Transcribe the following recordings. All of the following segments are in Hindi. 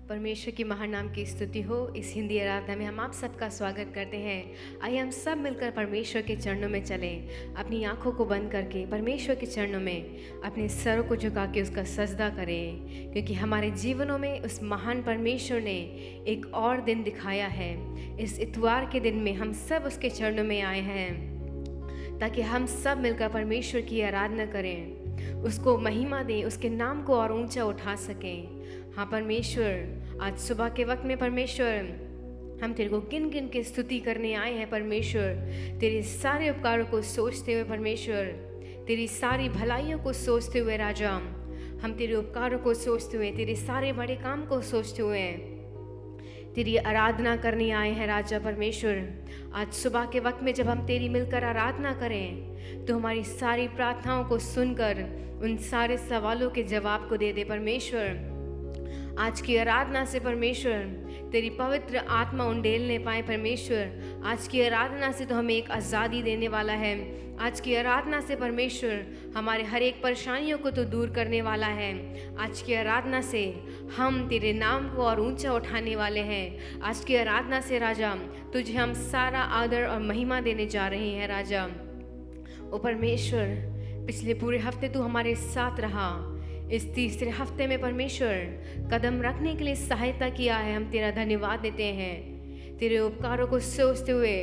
परमेश्वर की महान नाम की स्तुति हो। इस हिंदी आराधना में हम आप सबका स्वागत करते हैं। आइए हम सब मिलकर परमेश्वर के चरणों में चलें। अपनी आंखों को बंद करके परमेश्वर के चरणों में अपने सरों को झुका के उसका सजदा करें, क्योंकि हमारे जीवनों में उस महान परमेश्वर ने एक और दिन दिखाया है। इस इतवार के दिन में हम सब उसके चरणों में आए हैं ताकि हम सब मिलकर परमेश्वर की आराधना करें, उसको महिमा दें, उसके नाम को और ऊंचा उठा सकें। हाँ परमेश्वर, आज सुबह के वक्त में परमेश्वर हम तेरे को गिन गिन के स्तुति करने आए हैं। परमेश्वर, तेरे सारे उपकारों को सोचते हुए, परमेश्वर तेरी सारी भलाइयों को सोचते हुए राजा, हम तेरे उपकारों को सोचते हुए, तेरे सारे बड़े काम को सोचते हुए तेरी आराधना करने आए हैं राजा। परमेश्वर, आज सुबह के वक्त में जब हम तेरी मिलकर आराधना करें तो हमारी सारी प्रार्थनाओं को सुनकर उन सारे सवालों के जवाब को दे दे। परमेश्वर, आज की आराधना से परमेश्वर तेरी पवित्र आत्मा उंडेलने पाए। परमेश्वर, आज की आराधना से तो हमें एक आज़ादी देने वाला है। आज की आराधना से परमेश्वर हमारे हर एक परेशानियों को तो दूर करने वाला है। आज की आराधना से हम तेरे नाम को और ऊंचा उठाने वाले हैं। आज की आराधना से राजा तुझे हम सारा आदर और महिमा देने जा रहे हैं राजा। ओ परमेश्वर, पिछले पूरे हफ्ते तू हमारे साथ रहा। इस तीसरे हफ्ते में परमेश्वर कदम रखने के लिए सहायता किया है। हम तेरा धन्यवाद देते हैं। तेरे उपकारों को सोचते हुए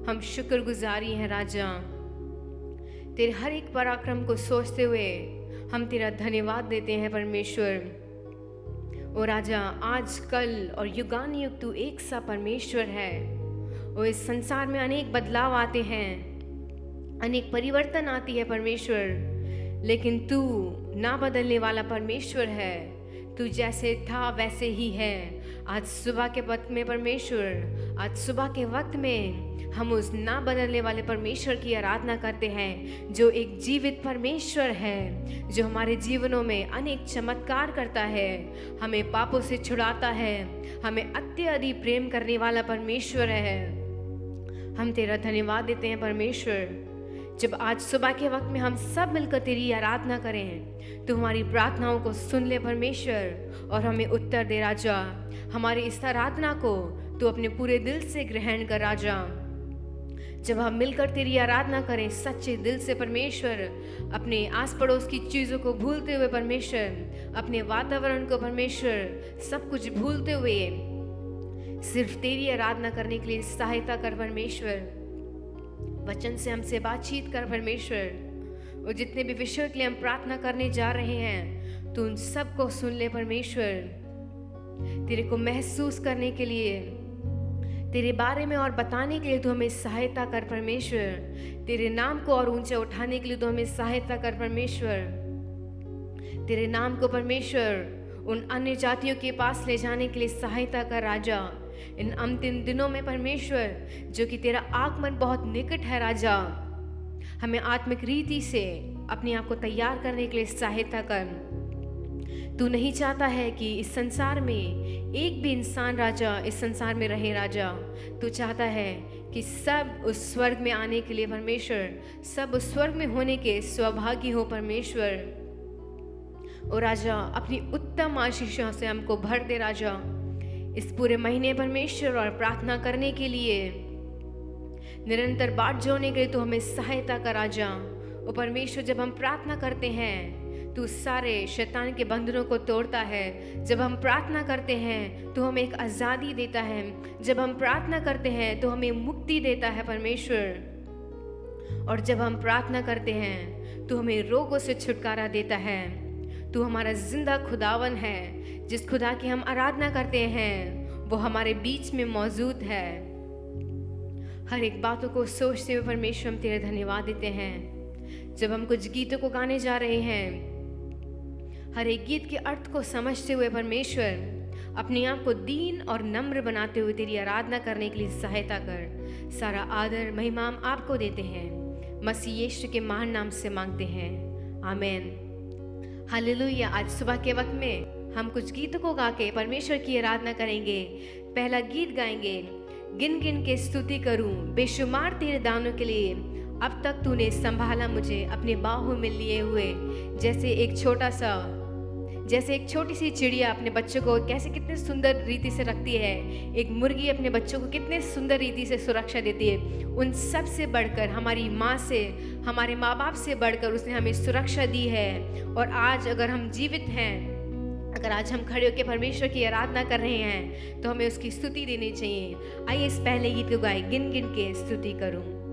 हम शुक्रगुजारी हैं राजा। तेरे हर एक पराक्रम को सोचते हुए हम तेरा धन्यवाद देते हैं परमेश्वर। ओ राजा, आज कल और युगानुयुग तू एक सा परमेश्वर है। और इस संसार में अनेक बदलाव आते हैं, अनेक परिवर्तन आती है परमेश्वर, लेकिन तू ना बदलने वाला परमेश्वर है। तू जैसे था वैसे ही है। आज सुबह के वक्त में परमेश्वर, आज सुबह के वक्त में हम उस ना बदलने वाले परमेश्वर की आराधना करते हैं, जो एक जीवित परमेश्वर है, जो हमारे जीवनों में अनेक चमत्कार करता है, हमें पापों से छुड़ाता है, हमें अत्यधिक प्रेम करने वाला परमेश्वर है। हम तेरा धन्यवाद देते हैं परमेश्वर। जब आज सुबह के वक्त में हम सब मिलकर तेरी आराधना करें तो हमारी प्रार्थनाओं को सुन ले परमेश्वर और हमें उत्तर दे राजा। हमारी इस आराधना को तू अपने पूरे दिल से ग्रहण कर राजा। जब हम मिलकर तेरी आराधना करें सच्चे दिल से परमेश्वर, अपने आस पड़ोस की चीज़ों को भूलते हुए परमेश्वर, अपने वातावरण को परमेश्वर सब कुछ भूलते हुए सिर्फ तेरी आराधना करने के लिए सहायता कर परमेश्वर। वचन से हमसे बातचीत कर परमेश्वर। और जितने भी विषयों के लिए हम प्रार्थना करने जा रहे हैं तो उन सब को सुन ले परमेश्वर। तेरे को महसूस करने के लिए, तेरे बारे में और बताने के लिए तो हमें सहायता कर परमेश्वर। तेरे नाम को और ऊंचा उठाने के लिए तो हमें सहायता कर परमेश्वर। तेरे नाम को परमेश्वर उन अन्य जातियों के पास ले जाने के लिए सहायता कर राजा। इन अंतिम दिनों में परमेश्वर, जो कि तेरा आगमन बहुत निकट है राजा, हमें आत्मिक रीति से अपने आप को तैयार करने के लिए सहायता कर। तू नहीं चाहता है कि इस संसार में एक भी इंसान राजा इस संसार में रहे राजा। तू चाहता है कि सब उस स्वर्ग में आने के लिए परमेश्वर, सब उस स्वर्ग में होने के सौभागी हो परमेश्वर। और राजा, अपनी उत्तम आशीषों से हमको भर दे राजा। इस पूरे महीने परमेश्वर और प्रार्थना करने के लिए, निरंतर बाट जोड़ने के लिए तो हमें सहायता कर राजा। और परमेश्वर, जब हम प्रार्थना करते हैं तो सारे शैतान के बंधनों को तोड़ता है। जब हम प्रार्थना करते हैं तो हमें एक आज़ादी देता है। जब हम प्रार्थना करते हैं तो हमें मुक्ति देता है परमेश्वर। और जब हम प्रार्थना करते हैं तो हमें रोगों से छुटकारा देता है। तू हमारा जिंदा खुदावन है। जिस खुदा की हम आराधना करते हैं वो हमारे बीच में मौजूद है। हर एक बातों को सोचते हुए परमेश्वर हम तेरे धन्यवाद देते हैं। जब हम कुछ गीतों को गाने जा रहे हैं, हर एक गीत के अर्थ को समझते हुए परमेश्वर अपने आप को दीन और नम्र बनाते हुए तेरी आराधना करने के लिए सहायता कर। सारा आदर महिमा हम आपको देते हैं, मसीह यीशु के महान नाम से मांगते हैं, आमीन। हालेलुया। आज सुबह के वक्त में हम कुछ गीतों को गा के परमेश्वर की आराधना करेंगे। पहला गीत गाएंगे, गिन गिन के स्तुति करूं बेशुमार तेरे दानों के लिए, अब तक तूने संभाला मुझे अपने बाहों में लिए हुए। जैसे एक छोटा सा जैसे एक छोटी सी चिड़िया अपने बच्चों को कैसे कितने सुंदर रीति से रखती है, एक मुर्गी अपने बच्चों को कितने सुंदर रीति से सुरक्षा देती है, उन सब से बढ़कर हमारी माँ से, हमारे माँ बाप से बढ़कर उसने हमें सुरक्षा दी है। और आज अगर हम जीवित हैं, अगर आज हम खड़े होकर परमेश्वर की आराधना कर रहे हैं, तो हमें उसकी स्तुति देनी चाहिए। आइए इस पहले गीत को गाए, गिन गिन के स्तुति करूं।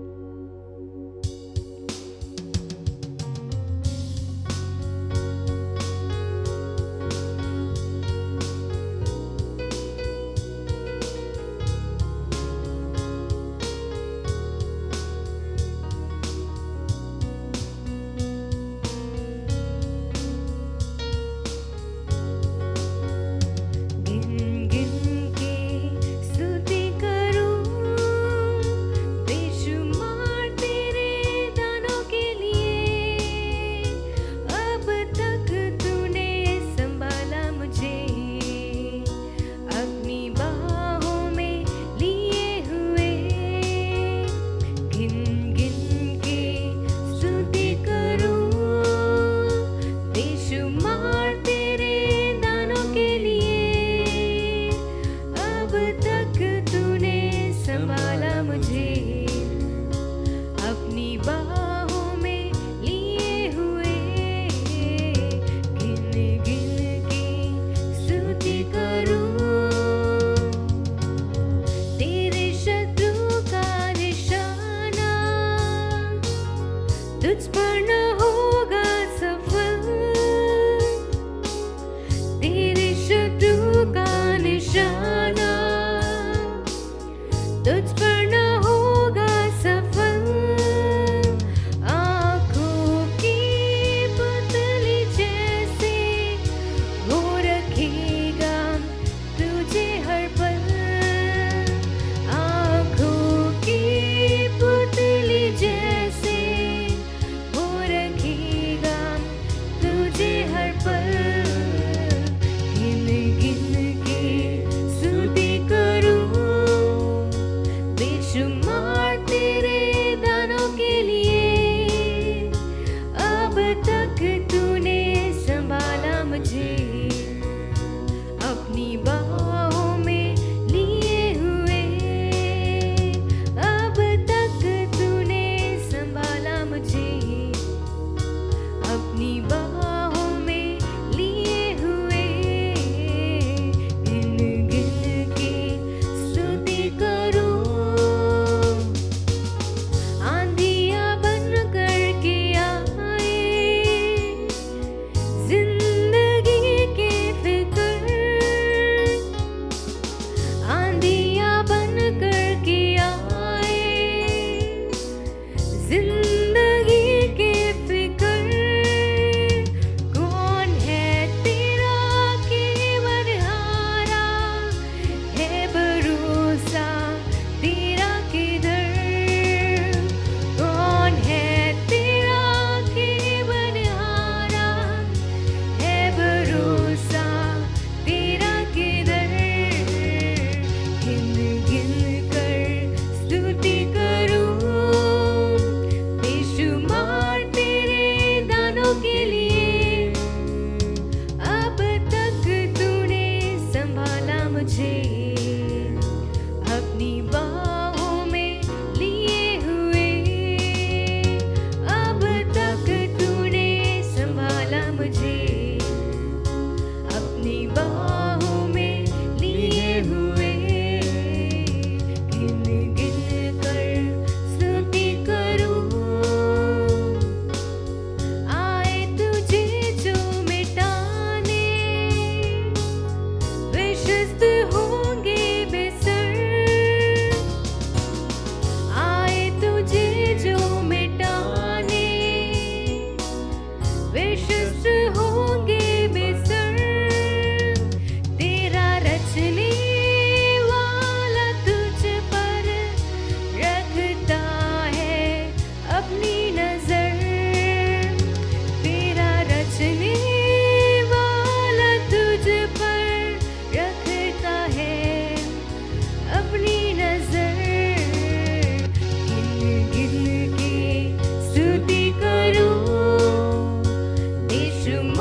to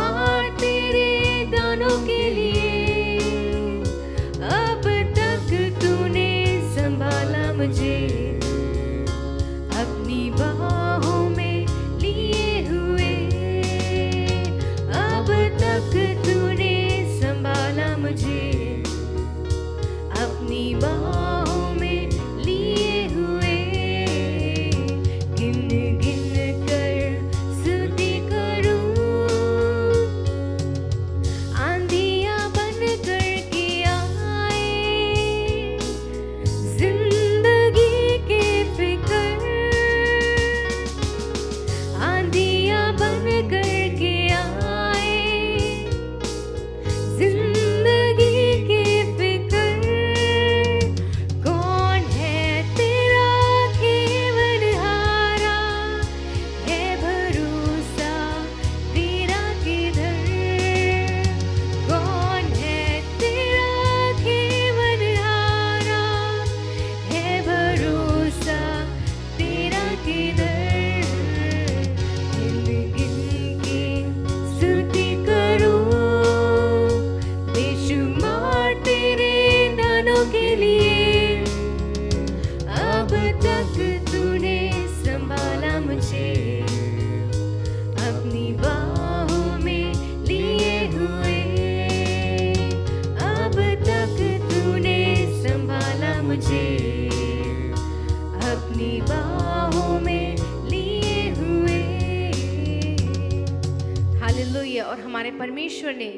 hallelujah. और हमारे परमेश्वर ने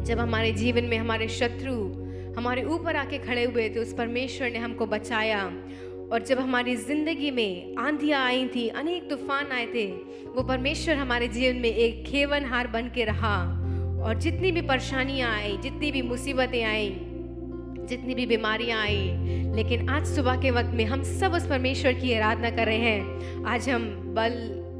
जब हमारे जीवन में हमारे शत्रु हमारे ऊपर आके खड़े हुए थे, उस परमेश्वर ने हमको बचाया। और जब हमारी ज़िंदगी में आंधियाँ आई थी, अनेक तूफान आए थे, वो परमेश्वर हमारे जीवन में एक खेवनहार बन के रहा। और जितनी भी परेशानियाँ आई, जितनी भी मुसीबतें आई, जितनी भी बीमारियाँ आई, लेकिन आज सुबह के वक्त में हम सब उस परमेश्वर की आराधना कर रहे हैं।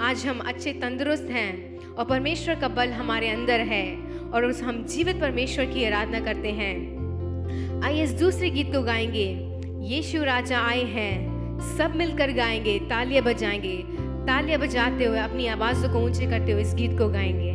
आज हम अच्छे तंदुरुस्त हैं और परमेश्वर का बल हमारे अंदर है और उस हम जीवित परमेश्वर की आराधना करते हैं। आइए इस दूसरे गीत को गाएंगे। यीशु राजा आए हैं, सब मिलकर गाएंगे, तालियां बजाएंगे, तालियां बजाते हुए अपनी आवाज़ों को ऊंचे करते हुए इस गीत को गाएंगे।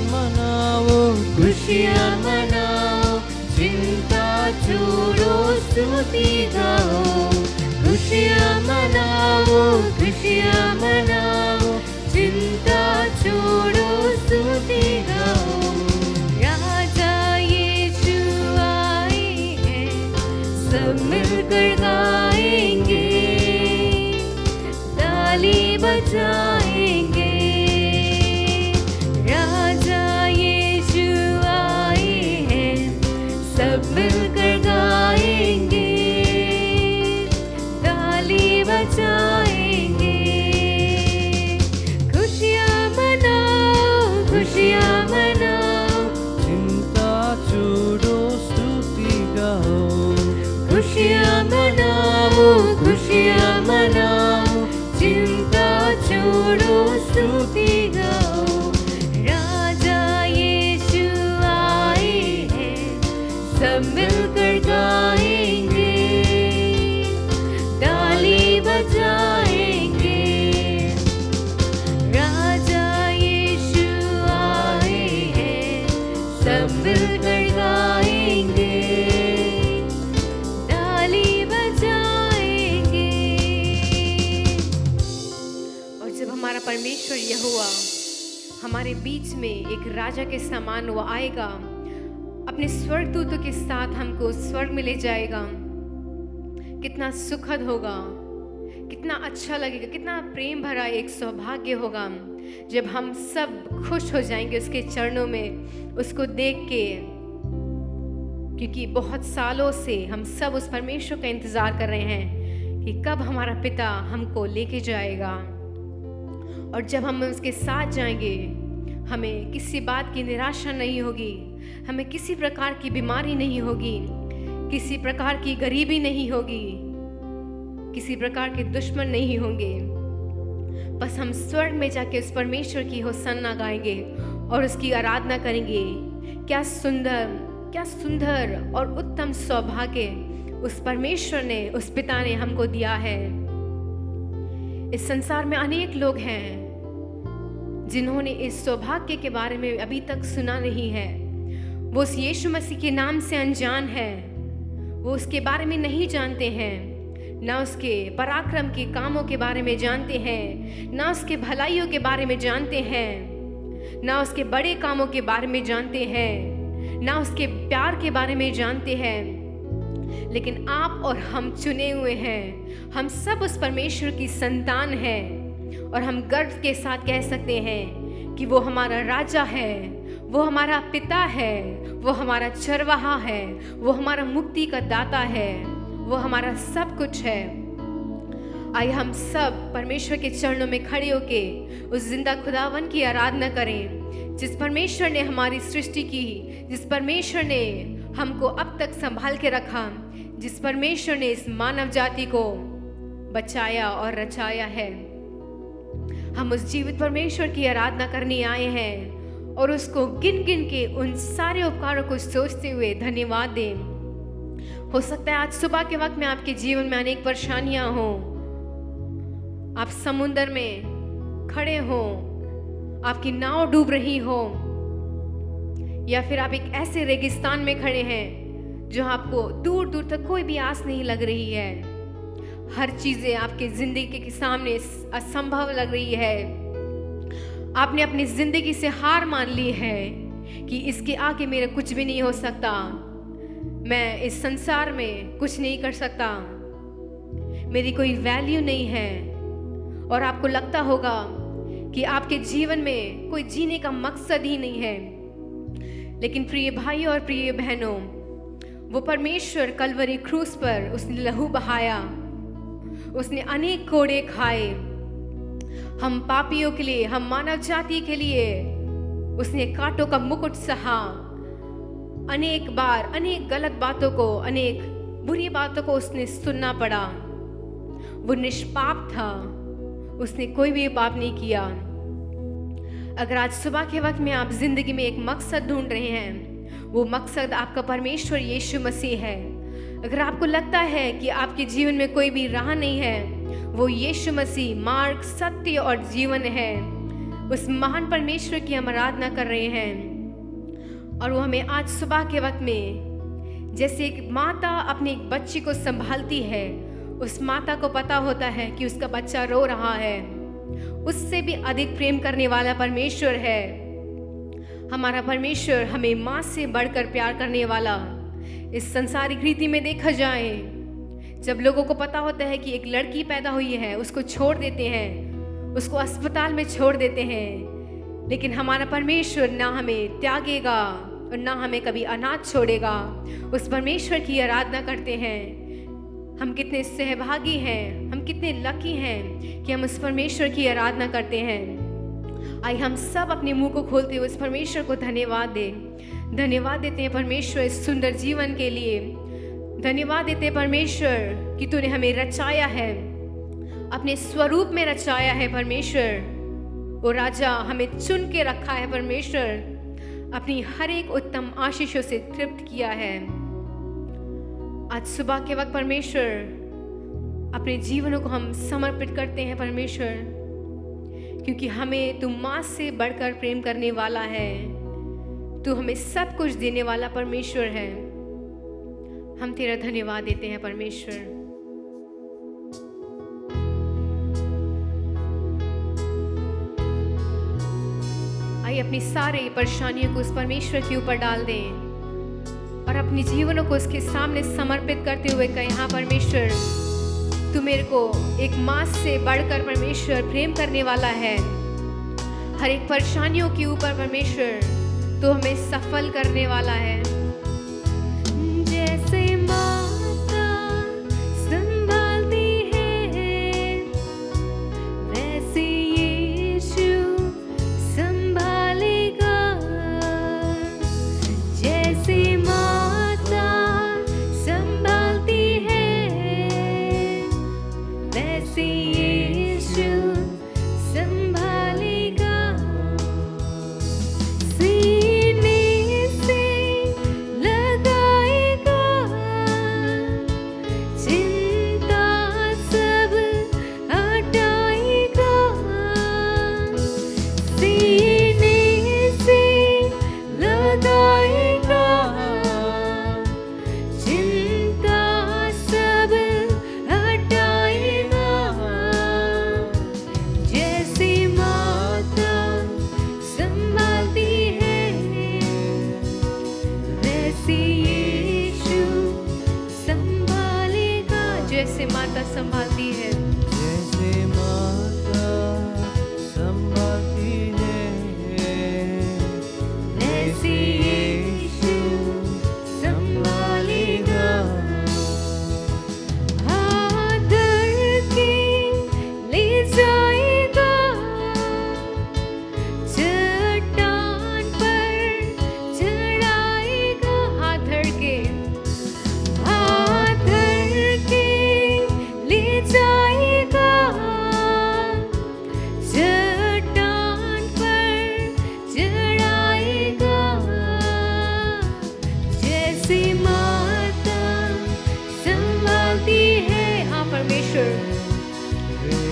मनाओ, खुशियाँ मनाओ, चिंता छोड़ो, स्तुति गाओ। खुशियाँ मनाओ, खुशियाँ मनाओ, चिंता छोड़ो, स्तुति गाओ। राजा यीशु आए हैं, सब मिलकर गाएंगे, ताली बजाएंगे। राजा यीशु आए हैं, सब मिलकर गाएंगे, ताली बजाएंगे। खुशियाँ मनाओ, खुशियाँ मनाओ, चिंता छोड़ो, स्तुति गाओ। खुशियाँ मनाओ, खुशियाँ मनाओ, चिंता छोड़ो, स्तुति गाओ। राजा यीशु आए हैं, सब मिलकर गाएंगे, ताली बजाएंगे। राजा यीशु आए हैं, सब मिलकर गाएंगे, ताली बजाएंगे। और जब हमारा परमेश्वर यहोवा हमारे बीच में एक राजा के समान वो आएगा, अपने स्वर्गदूतों के साथ हमको स्वर्ग में ले जाएगा, कितना सुखद होगा, कितना अच्छा लगेगा, कितना प्रेम भरा एक सौभाग्य होगा जब हम सब खुश हो जाएंगे उसके चरणों में, उसको देख के। क्योंकि बहुत सालों से हम सब उस परमेश्वर का इंतज़ार कर रहे हैं कि कब हमारा पिता हमको लेके जाएगा। और जब हम उसके साथ जाएंगे, हमें किसी बात की निराशा नहीं होगी, हमें किसी प्रकार की बीमारी नहीं होगी, किसी प्रकार की गरीबी नहीं होगी, किसी प्रकार के दुश्मन नहीं होंगे। बस हम स्वर्ग में जाके उस परमेश्वर की होसन्ना गाएंगे और उसकी आराधना करेंगे। क्या सुंदर, क्या सुंदर और उत्तम सौभाग्य उस परमेश्वर ने, उस पिता ने हमको दिया है। इस संसार में अनेक लोग हैं जिन्होंने इस सौभाग्य के बारे में अभी तक सुना नहीं है। वो उस यीशु मसीह के नाम से अनजान है, वो उसके बारे में नहीं जानते हैं, ना उसके पराक्रम के कामों के बारे में जानते हैं, ना उसके भलाइयों के बारे में जानते हैं, ना उसके बड़े कामों के बारे में जानते हैं, ना उसके प्यार के बारे में जानते हैं। लेकिन आप और हम चुने हुए हैं, हम सब उस परमेश्वर की संतान हैं और हम गर्व के साथ कह सकते हैं कि वो हमारा राजा है, वो हमारा पिता है, वो हमारा चरवाहा है, वो हमारा मुक्ति का दाता है, वो हमारा सब कुछ है। आइए हम सब परमेश्वर के चरणों में खड़े होके उस जिंदा खुदावन की आराधना करें, जिस परमेश्वर ने हमारी सृष्टि की, जिस परमेश्वर ने हमको अब तक संभाल के रखा, जिस परमेश्वर ने इस मानव जाति को बचाया और रचाया है। हम उस जीवित परमेश्वर की आराधना करने आए हैं और उसको गिन गिन के उन सारे उपकारों को सोचते हुए धन्यवाद दें। हो सकता है आज सुबह के वक्त में आपके जीवन में अनेक परेशानियां हो, आप समुंदर में खड़े हो, आपकी नाव डूब रही हो, या फिर आप एक ऐसे रेगिस्तान में खड़े हैं जहां आपको दूर दूर तक कोई भी आस नहीं लग रही है। हर चीजें आपके जिंदगी के सामने असंभव लग रही है। आपने अपनी जिंदगी से हार मान ली है कि इसके आगे मेरे कुछ भी नहीं हो सकता, मैं इस संसार में कुछ नहीं कर सकता, मेरी कोई वैल्यू नहीं है। और आपको लगता होगा कि आपके जीवन में कोई जीने का मकसद ही नहीं है। लेकिन प्रिय भाइयों और प्रिय बहनों, वो परमेश्वर कलवरी क्रूस पर उसने लहू बहाया, उसने अनेक कोड़े खाए, हम पापियों के लिए, हम मानव जाति के लिए उसने कांटों का मुकुट सहा। अनेक बार अनेक गलत बातों को, अनेक बुरी बातों को उसने सुनना पड़ा। वो निष्पाप था, उसने कोई भी पाप नहीं किया। अगर आज सुबह के वक्त में आप जिंदगी में एक मकसद ढूंढ रहे हैं, वो मकसद आपका परमेश्वर यीशु मसीह है। अगर आपको लगता है कि आपके जीवन में कोई भी राह नहीं है, वो यीशु मसीह मार्ग, सत्य और जीवन है। उस महान परमेश्वर की हम आराधना कर रहे हैं। और वो हमें आज सुबह के वक्त में, जैसे एक माता अपने एक बच्ची को संभालती है, उस माता को पता होता है कि उसका बच्चा रो रहा है, उससे भी अधिक प्रेम करने वाला परमेश्वर है हमारा परमेश्वर। हमें माँ से बढ़कर प्यार करने वाला। इस संसारिक रीति में देखा जाए, जब लोगों को पता होता है कि एक लड़की पैदा हुई है, उसको छोड़ देते हैं, उसको अस्पताल में छोड़ देते हैं, लेकिन हमारा परमेश्वर ना हमें त्यागेगा और ना हमें कभी अनाथ छोड़ेगा। उस परमेश्वर की आराधना करते हैं। हम कितने सहभागी हैं, हम कितने लकी हैं कि हम उस परमेश्वर की आराधना करते हैं। आइए हम सब अपने मुंह को खोलते हुए उस परमेश्वर को धन्यवाद दें। धन्यवाद देते हैं परमेश्वर इस सुंदर जीवन के लिए। धन्यवाद देते हैं परमेश्वर कि तूने हमें रचाया है, अपने स्वरूप में रचाया है परमेश्वर। ओ राजा, हमें चुन के रखा है परमेश्वर, अपनी हर एक उत्तम आशीषों से तृप्त किया है। आज सुबह के वक्त परमेश्वर अपने जीवनों को हम समर्पित करते हैं परमेश्वर, क्योंकि हमें तू माँ से बढ़कर प्रेम करने वाला है। तू हमें सब कुछ देने वाला परमेश्वर है। हम तेरा धन्यवाद देते हैं परमेश्वर। आइए अपनी सारी परेशानियों को उस परमेश्वर के ऊपर डाल दें और अपनी जीवनों को उसके सामने समर्पित करते हुए कहें, हाँ परमेश्वर, तू मेरे को एक माँ से बढ़कर परमेश्वर प्रेम करने वाला है। हर एक परेशानियों के ऊपर परमेश्वर तो हमें सफल करने वाला है। जैसे माता संभालती है, वैसे यीशु संभालेगा। जैसे माता संभालती है, वैसे यीशु संभालेगा। सीने से लगाएगा, चिंता सब हटाएगा। सीने से लगाएगा, चिंता सब हटाएगा। जैसे माता संभालती है, वैसे यीशु संभालेगा। जैसे माता संभालती है, जैसे माता संभालती है, वैसे यीशु संभालेगा। हाथ धर के ले जाएगा, चट्टान पर चढ़ाएगा। हाथ धर के ले जाएगा, चट्टान पर चढ़ाएगा। जैसे माता संभालती है, हाँ परमेश्वर,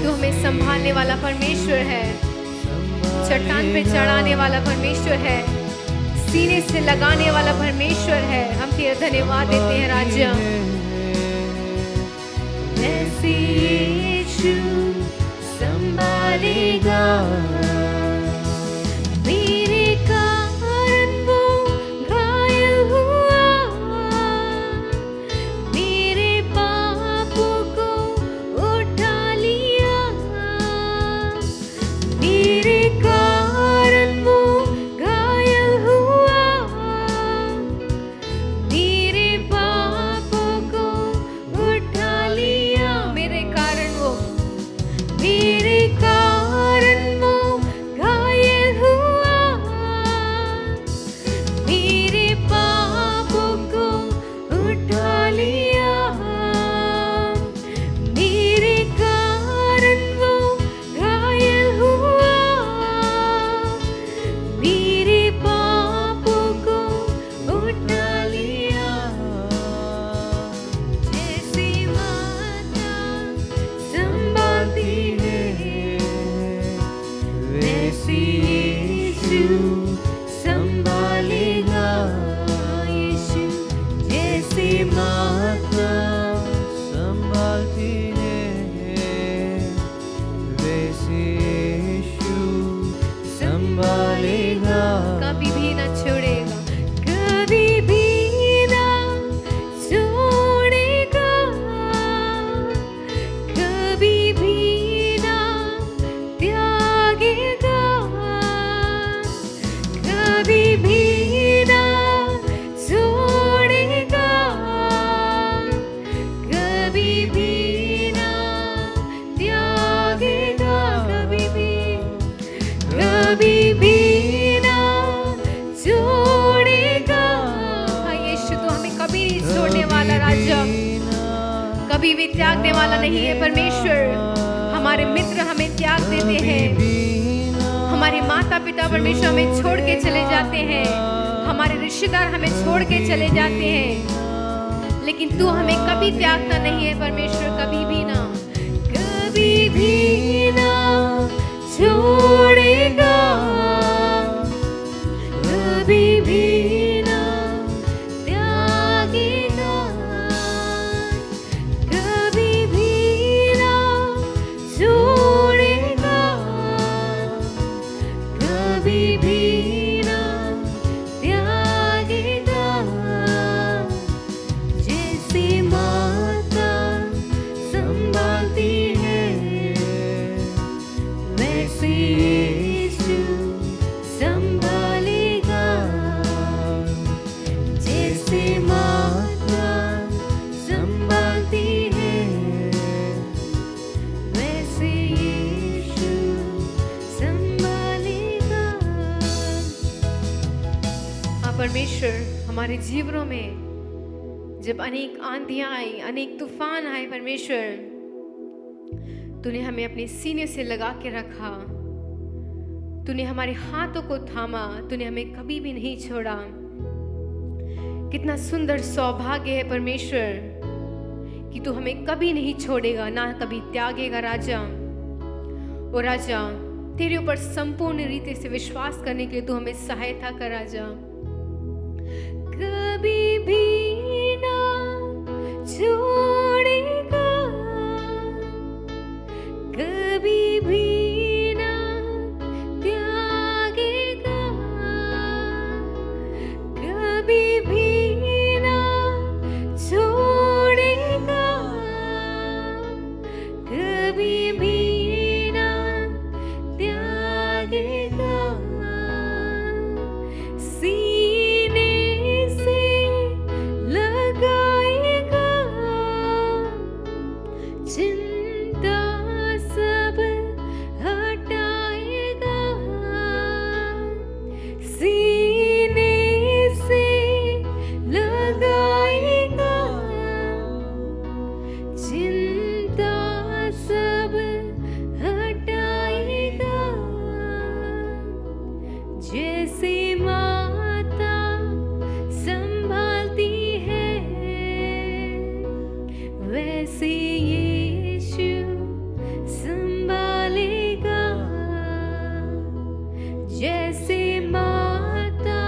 तू हमें संभालने वाला परमेश्वर है, चट्टान पे चढ़ाने वाला परमेश्वर है, सीने से लगाने वाला परमेश्वर है। हम तेरा धन्यवाद देते हैं राजा। वैसे यीशु संभालेगा। मेरे कारण वो घायल हुआ, मेरे पापों को उठा लिया। मेरे कारण वो घायल हुआ, मेरे पापों को उठा लिया। मेरे कारण वो मेरे कारण वो राजा, कभी भी त्यागने वाला नहीं है परमेश्वर। हमारे मित्र हमें त्याग देते हैं, हमारे माता पिता परमेश्वर हमें छोड़ के चले जाते हैं, हमारे रिश्तेदार हमें छोड़ के चले जाते हैं, लेकिन तू हमें कभी त्यागता नहीं है परमेश्वर, कभी भी ना, कभी भी ना छोड़ेगा, कभी भी ना त्यागेगा, कभी भी ना छोड़ेगा, कभी भी ना त्यागेगा। जैसे माता संभालती है, वैसे यीशु संभालेगा। जैसे माता संभालती है, वैसे यीशु संभालेगा। हाँ परमेश्वर, हमारे जीवनों में जब अनेक आंधियां आई, अनेक तूफान आए परमेश्वर, तूने हमें अपने सीने से लगा के रखा, तूने हमारे हाथों को थामा, तूने हमें कभी भी नहीं छोड़ा। कितना सुंदर सौभाग्य है परमेश्वर कि तू हमें कभी नहीं छोड़ेगा, ना कभी त्यागेगा राजा। और राजा, तेरे ऊपर संपूर्ण रीति से विश्वास करने के लिए तू हमें सहायता कर राजा। कभी भी ना छोड़ेगा, कभी भी ना त्यागेगा, कभी भी ना छोड़ेगा, कभी भी ना त्यागेगा। सीने से लगाएगा, चिंता सब हटाएगा। सीने से लगाएगा, चिंता सब हटाएगा। जैसे माता संभालती है, वैसे यीशु संभालेगा। जैसे माता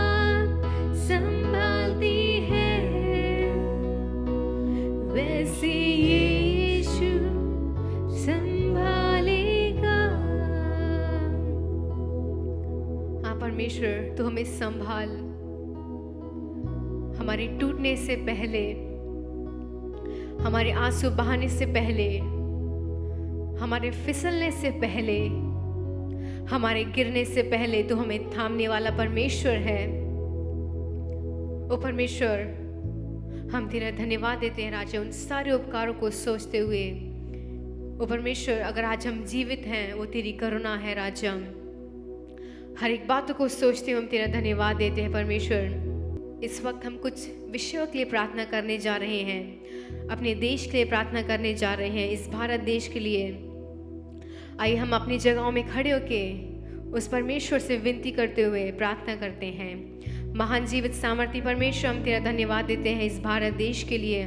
संभालती है, वैसे यीशु संभालेगा। हाँ परमेश्वर, तू हमें संभाल, हमारे टूटने से पहले, हमारे आंसू बहाने से पहले, हमारे फिसलने से पहले, हमारे गिरने से पहले तू हमें थामने वाला परमेश्वर है। ओ परमेश्वर, हम तेरा धन्यवाद देते हैं राजा, उन सारे उपकारों को सोचते हुए। ओ परमेश्वर, अगर आज हम जीवित हैं वो तेरी करुणा है राजा। हर एक बातों को सोचते हुए हम तेरा धन्यवाद देते हैं परमेश्वर। इस वक्त हम कुछ विषयों के लिए प्रार्थना करने जा रहे हैं, अपने देश के लिए प्रार्थना करने जा रहे हैं, इस भारत देश के लिए। आइए हम अपनी जगहों में खड़े होके उस परमेश्वर से विनती करते हुए प्रार्थना करते हैं। महान जीवित सामर्थी परमेश्वर, हम तेरा धन्यवाद देते हैं इस भारत देश के लिए।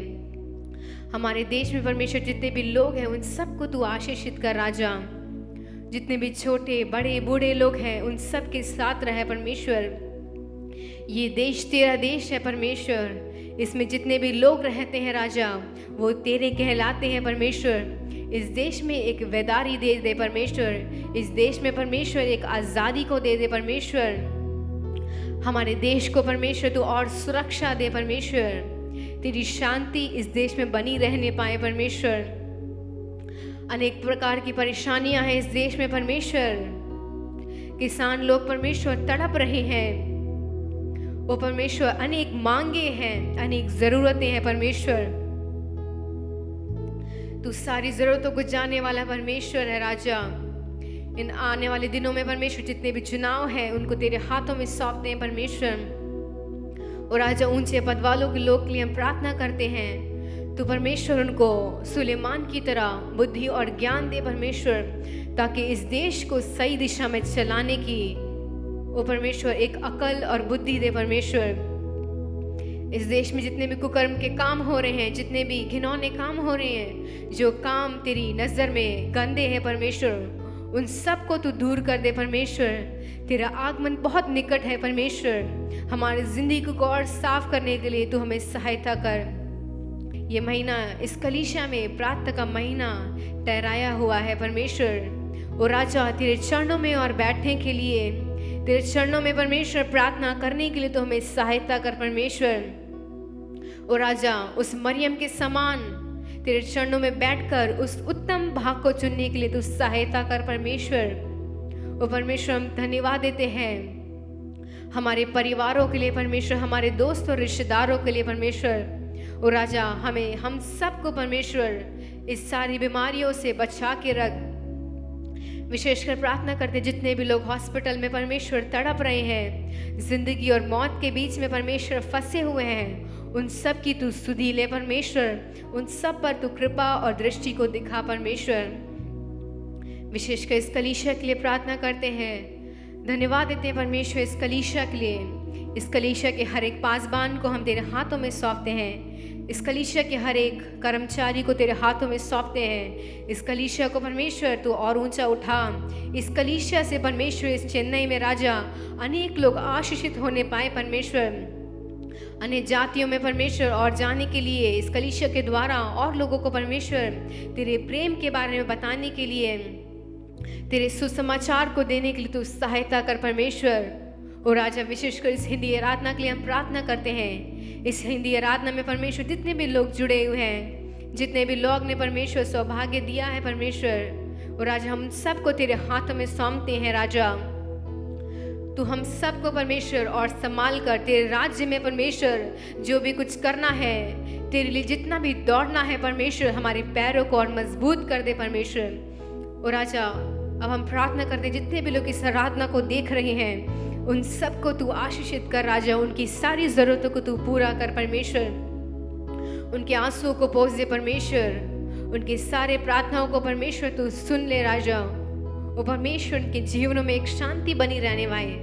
हमारे देश में परमेश्वर जितने भी लोग हैं उन सबको तू आशीषित कर राजा। जितने भी छोटे बड़े बूढ़े लोग हैं उन सब के साथ रहे परमेश्वर। ये देश तेरा देश है परमेश्वर, इसमें जितने भी लोग रहते हैं राजा वो तेरे कहलाते हैं परमेश्वर। इस देश में एक वेदारी दे दे परमेश्वर, इस देश में परमेश्वर एक आज़ादी को दे दे परमेश्वर। हमारे देश को परमेश्वर तू और सुरक्षा दे परमेश्वर, तेरी शांति इस देश में बनी रहने पाए परमेश्वर। अनेक प्रकार की परेशानियां हैं इस देश में परमेश्वर, किसान लोग परमेश्वर तड़प रहे हैं। वो परमेश्वर अनेक मांगे हैं, अनेक ज़रूरतें हैं परमेश्वर। तू सारी ज़रूरतों को जानने वाला परमेश्वर है राजा। इन आने वाले दिनों में परमेश्वर जितने भी चुनाव हैं उनको तेरे हाथों में सौंपते हैं परमेश्वर। और राजा ऊंचे पद वालों के लोग के लिए हम प्रार्थना करते हैं। तो परमेश्वर उनको सुलेमान की तरह बुद्धि और ज्ञान दे परमेश्वर, ताकि इस देश को सही दिशा में चलाने की वो परमेश्वर एक अकल और बुद्धि दे परमेश्वर। इस देश में जितने भी कुकर्म के काम हो रहे हैं, जितने भी घिनौने काम हो रहे हैं, जो काम तेरी नज़र में गंदे हैं परमेश्वर, उन सब को तू दूर कर दे परमेश्वर। तेरा आगमन बहुत निकट है परमेश्वर। हमारी ज़िंदगी को और साफ करने के लिए तू हमें सहायता कर। ये महीना इस कलीसिया में प्रार्थना का महीना ठहराया हुआ है परमेश्वर। और राजा तेरे चरणों में और बैठने के लिए, तेरे चरणों में परमेश्वर प्रार्थना करने के लिए तो हमें सहायता कर परमेश्वर। और राजा उस मरियम के समान तेरे चरणों में बैठकर उस उत्तम भाग को चुनने के लिए तू सहायता कर परमेश्वर। और परमेश्वर हम धन्यवाद देते हैं हमारे परिवारों के लिए परमेश्वर, हमारे दोस्तों और रिश्तेदारों के लिए परमेश्वर। और राजा हम सबको परमेश्वर इस सारी बीमारियों से बचा के रख। विशेषकर प्रार्थना करते जितने भी लोग हॉस्पिटल में परमेश्वर तड़प रहे हैं, जिंदगी और मौत के बीच में परमेश्वर फंसे हुए हैं, उन सब की तू सुधि ले परमेश्वर। उन सब पर तू कृपा और दृष्टि को दिखा परमेश्वर। विशेषकर इस कलीसिया के लिए प्रार्थना करते हैं, धन्यवाद देते हैं परमेश्वर इस कलीसिया के लिए। इस कलीसिया के हर एक पासबान को हम तेरे हाथों में सौंपते हैं। इस कलीसिया के हर एक कर्मचारी को तेरे हाथों में सौंपते हैं। इस कलीसिया को परमेश्वर तू और ऊंचा उठा। इस कलीसिया से परमेश्वर इस चेन्नई में राजा अनेक लोग आशीषित होने पाए परमेश्वर। अनेक जातियों में परमेश्वर और जाने के लिए इस कलीसिया के द्वारा और लोगों को परमेश्वर तेरे प्रेम के बारे में बताने के लिए, तेरे सुसमाचार को देने के लिए तू सहायता कर परमेश्वर। और राजा विशेषकर इस हिंदी आराधना के लिए हम प्रार्थना करते हैं। इस हिंदी आराधना में परमेश्वर जितने भी लोग जुड़े हुए हैं, जितने भी लोग ने परमेश्वर सौभाग्य दिया है परमेश्वर, और राजा हम सबको तेरे हाथों में सौंपते हैं राजा। तू हम सबको परमेश्वर और संभाल कर तेरे राज्य में परमेश्वर जो भी कुछ करना है, तेरे लिए जितना भी दौड़ना है परमेश्वर, हमारे पैरों को और मजबूत कर दे परमेश्वर। और राजा अब हम प्रार्थना करते जितने भी लोग इस आराधना को देख रहे हैं, उन सबको तू आशीषित कर राजा। उनकी सारी ज़रूरतों को तू पूरा कर परमेश्वर। उनके आंसुओं को पोंछ दे परमेश्वर। उनके सारे प्रार्थनाओं को परमेश्वर तू सुन ले राजा। वो परमेश्वर उनके जीवनों में एक शांति बनी रहने पाए,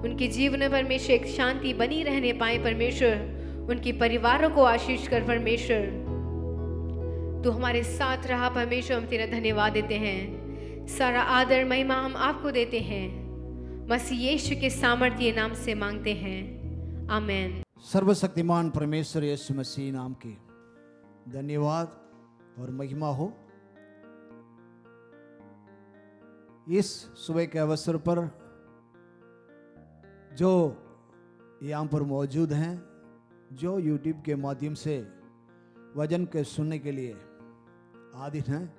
उनके जीवन में परमेश्वर एक शांति बनी रहने पाए परमेश्वर। उनके परिवारों को आशीष कर परमेश्वर। तू हमारे साथ रहा परमेश्वर, हम तेरा धन्यवाद देते हैं। सारा आदर महिमा हम आपको देते हैं, मसीह यीशु के सामर्थ्य नाम से मांगते हैं, आमीन। सर्वशक्तिमान परमेश्वर यीशु मसीह नाम की धन्यवाद और महिमा हो। इस सुबह के अवसर पर जो यहाँ पर मौजूद हैं, जो यूट्यूब के माध्यम से वचन के सुनने के लिए आदित हैं,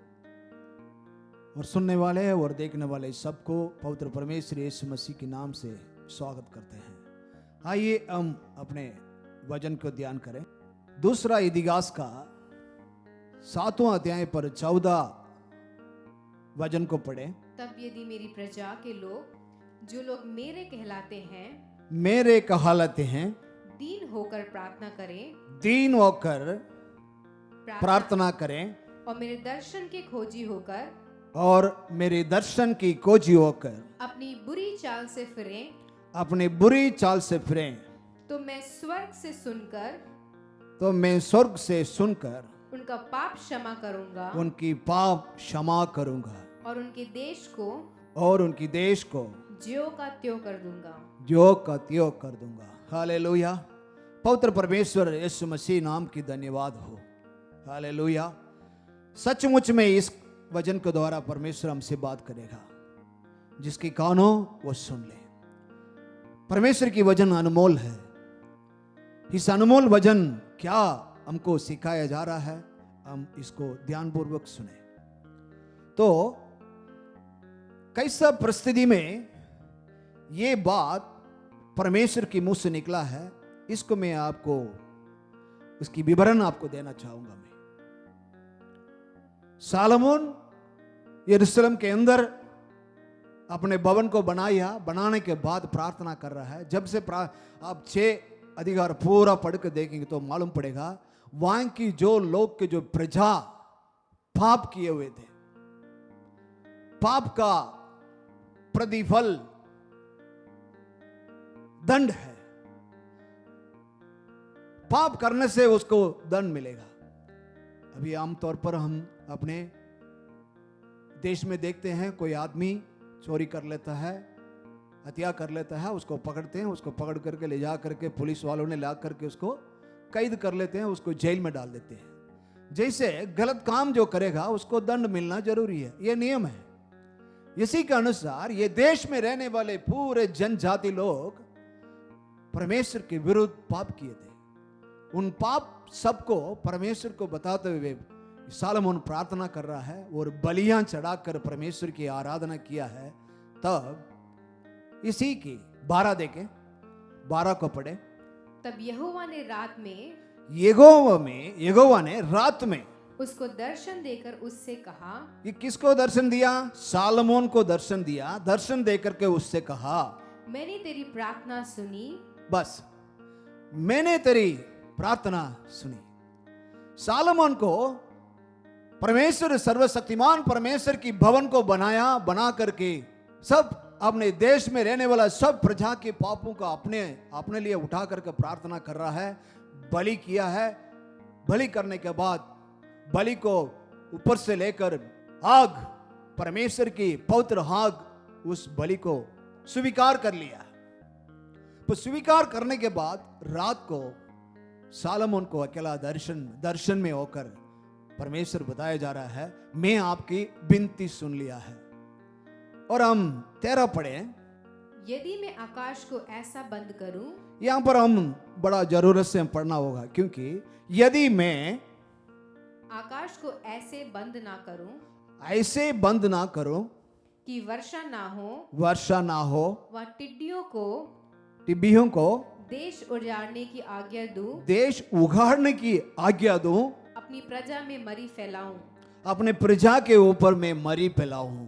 और सुनने वाले और देखने वाले सबको पवित्र परमेश्वर यीशु मसीह के नाम से स्वागत करते हैं। आइए हम अपने वचन को ध्यान करें। दूसरा इतिहास का 7वां अध्याय पर 14 वचन को पढ़ें। तब यदि मेरी प्रजा के लोग, जो लोग मेरे कहलाते हैं, दीन होकर प्रार्थना करें, दीन होकर प्रार्थना करें, और मेरे दर्शन के खोजी होकर, और मेरे दर्शन की खोजी होकर अपनी बुरी चाल से फिरें, अपनी बुरी चाल से फिरें, तो मैं स्वर्ग से सुनकर उनका पाप क्षमा करूंगा, उनकी पाप क्षमा करूंगा, और उनके देश को ज्यों का त्यों कर दूंगा, ज्यों का त्यों कर दूंगा। हालेलुया। पवित्र परमेश्वर यीशु मसीह नाम की धन्यवाद हो। हालेलुया। सचमुच में इस वचन के द्वारा परमेश्वर हमसे बात करेगा, जिसकी कानों वो सुन ले। परमेश्वर की वचन अनमोल है। इस अनमोल वचन क्या हमको सिखाया जा रहा है, हम इसको ध्यानपूर्वक सुने। तो कैसा परिस्थिति में ये बात परमेश्वर की मुंह से निकला है, इसको मैं आपको उसकी विवरण आपको देना चाहूंगा। मैं सालोमोन यरूशलेम के अंदर अपने भवन को बनाने के बाद प्रार्थना कर रहा है। जब से आप 6 अधिकार पूरा पढ़ के देखेंगे तो मालूम पड़ेगा, वहां की जो लोग के जो प्रजा पाप किए हुए थे, पाप का प्रतिफल दंड है। पाप करने से उसको दंड मिलेगा। अभी आमतौर पर हम अपने देश में देखते हैं, कोई आदमी चोरी कर लेता है, हत्या कर लेता है, उसको पकड़ते हैं, उसको पकड़ करके ले जा करके पुलिस वालों ने ला करके उसको कैद कर लेते हैं, उसको जेल में डाल देते हैं। जैसे गलत काम जो करेगा उसको दंड मिलना जरूरी है, यह नियम है। इसी के अनुसार ये देश में रहने वाले पूरे जनजाति लोग परमेश्वर के विरुद्ध पाप किए थे। उन पाप सबको परमेश्वर को बताते हुए सालोमोन प्रार्थना कर रहा है और बलियां चढ़ाकर परमेश्वर की आराधना किया है। तब इसी की 12 देखें, 12 को पढ़े। तब यहोवा ने रात में यहोवा ने रात में उसको दर्शन देकर उससे कहा। ये किसको दर्शन दिया? सालोमोन को दर्शन दिया। दर्शन देकर के उससे कहा, मैंने तेरी प्रार्थना सुनी। बस, मैंने तेरी प्रार्थना सुनी। सालोमोन को परमेश्वर, सर्वशक्तिमान परमेश्वर की भवन को बना करके सब अपने देश में रहने वाला सब प्रजा के पापों का अपने लिए उठा करके प्रार्थना कर रहा है। बलि किया है। बलि करने के बाद बलि को ऊपर से लेकर आग, परमेश्वर की पवित्र आग उस बलि को स्वीकार कर लिया। तो स्वीकार करने के बाद रात को सालोमोन को अकेला दर्शन में होकर परमेश्वर बताया जा रहा है, मैं आपकी विनती सुन लिया है। और हम 13 पढ़े। यदि मैं आकाश को ऐसा बंद करूं, यहां पर हम बड़ा जरूरत से पढ़ना होगा, क्योंकि यदि मैं आकाश को ऐसे बंद ना करूं कि वर्षा ना हो व टिड्डियों को देश उजाड़ने की आज्ञा दूं, अपनी प्रजा में मरी फैलाऊं, अपने प्रजा के ऊपर मैं मरी फैलाऊं।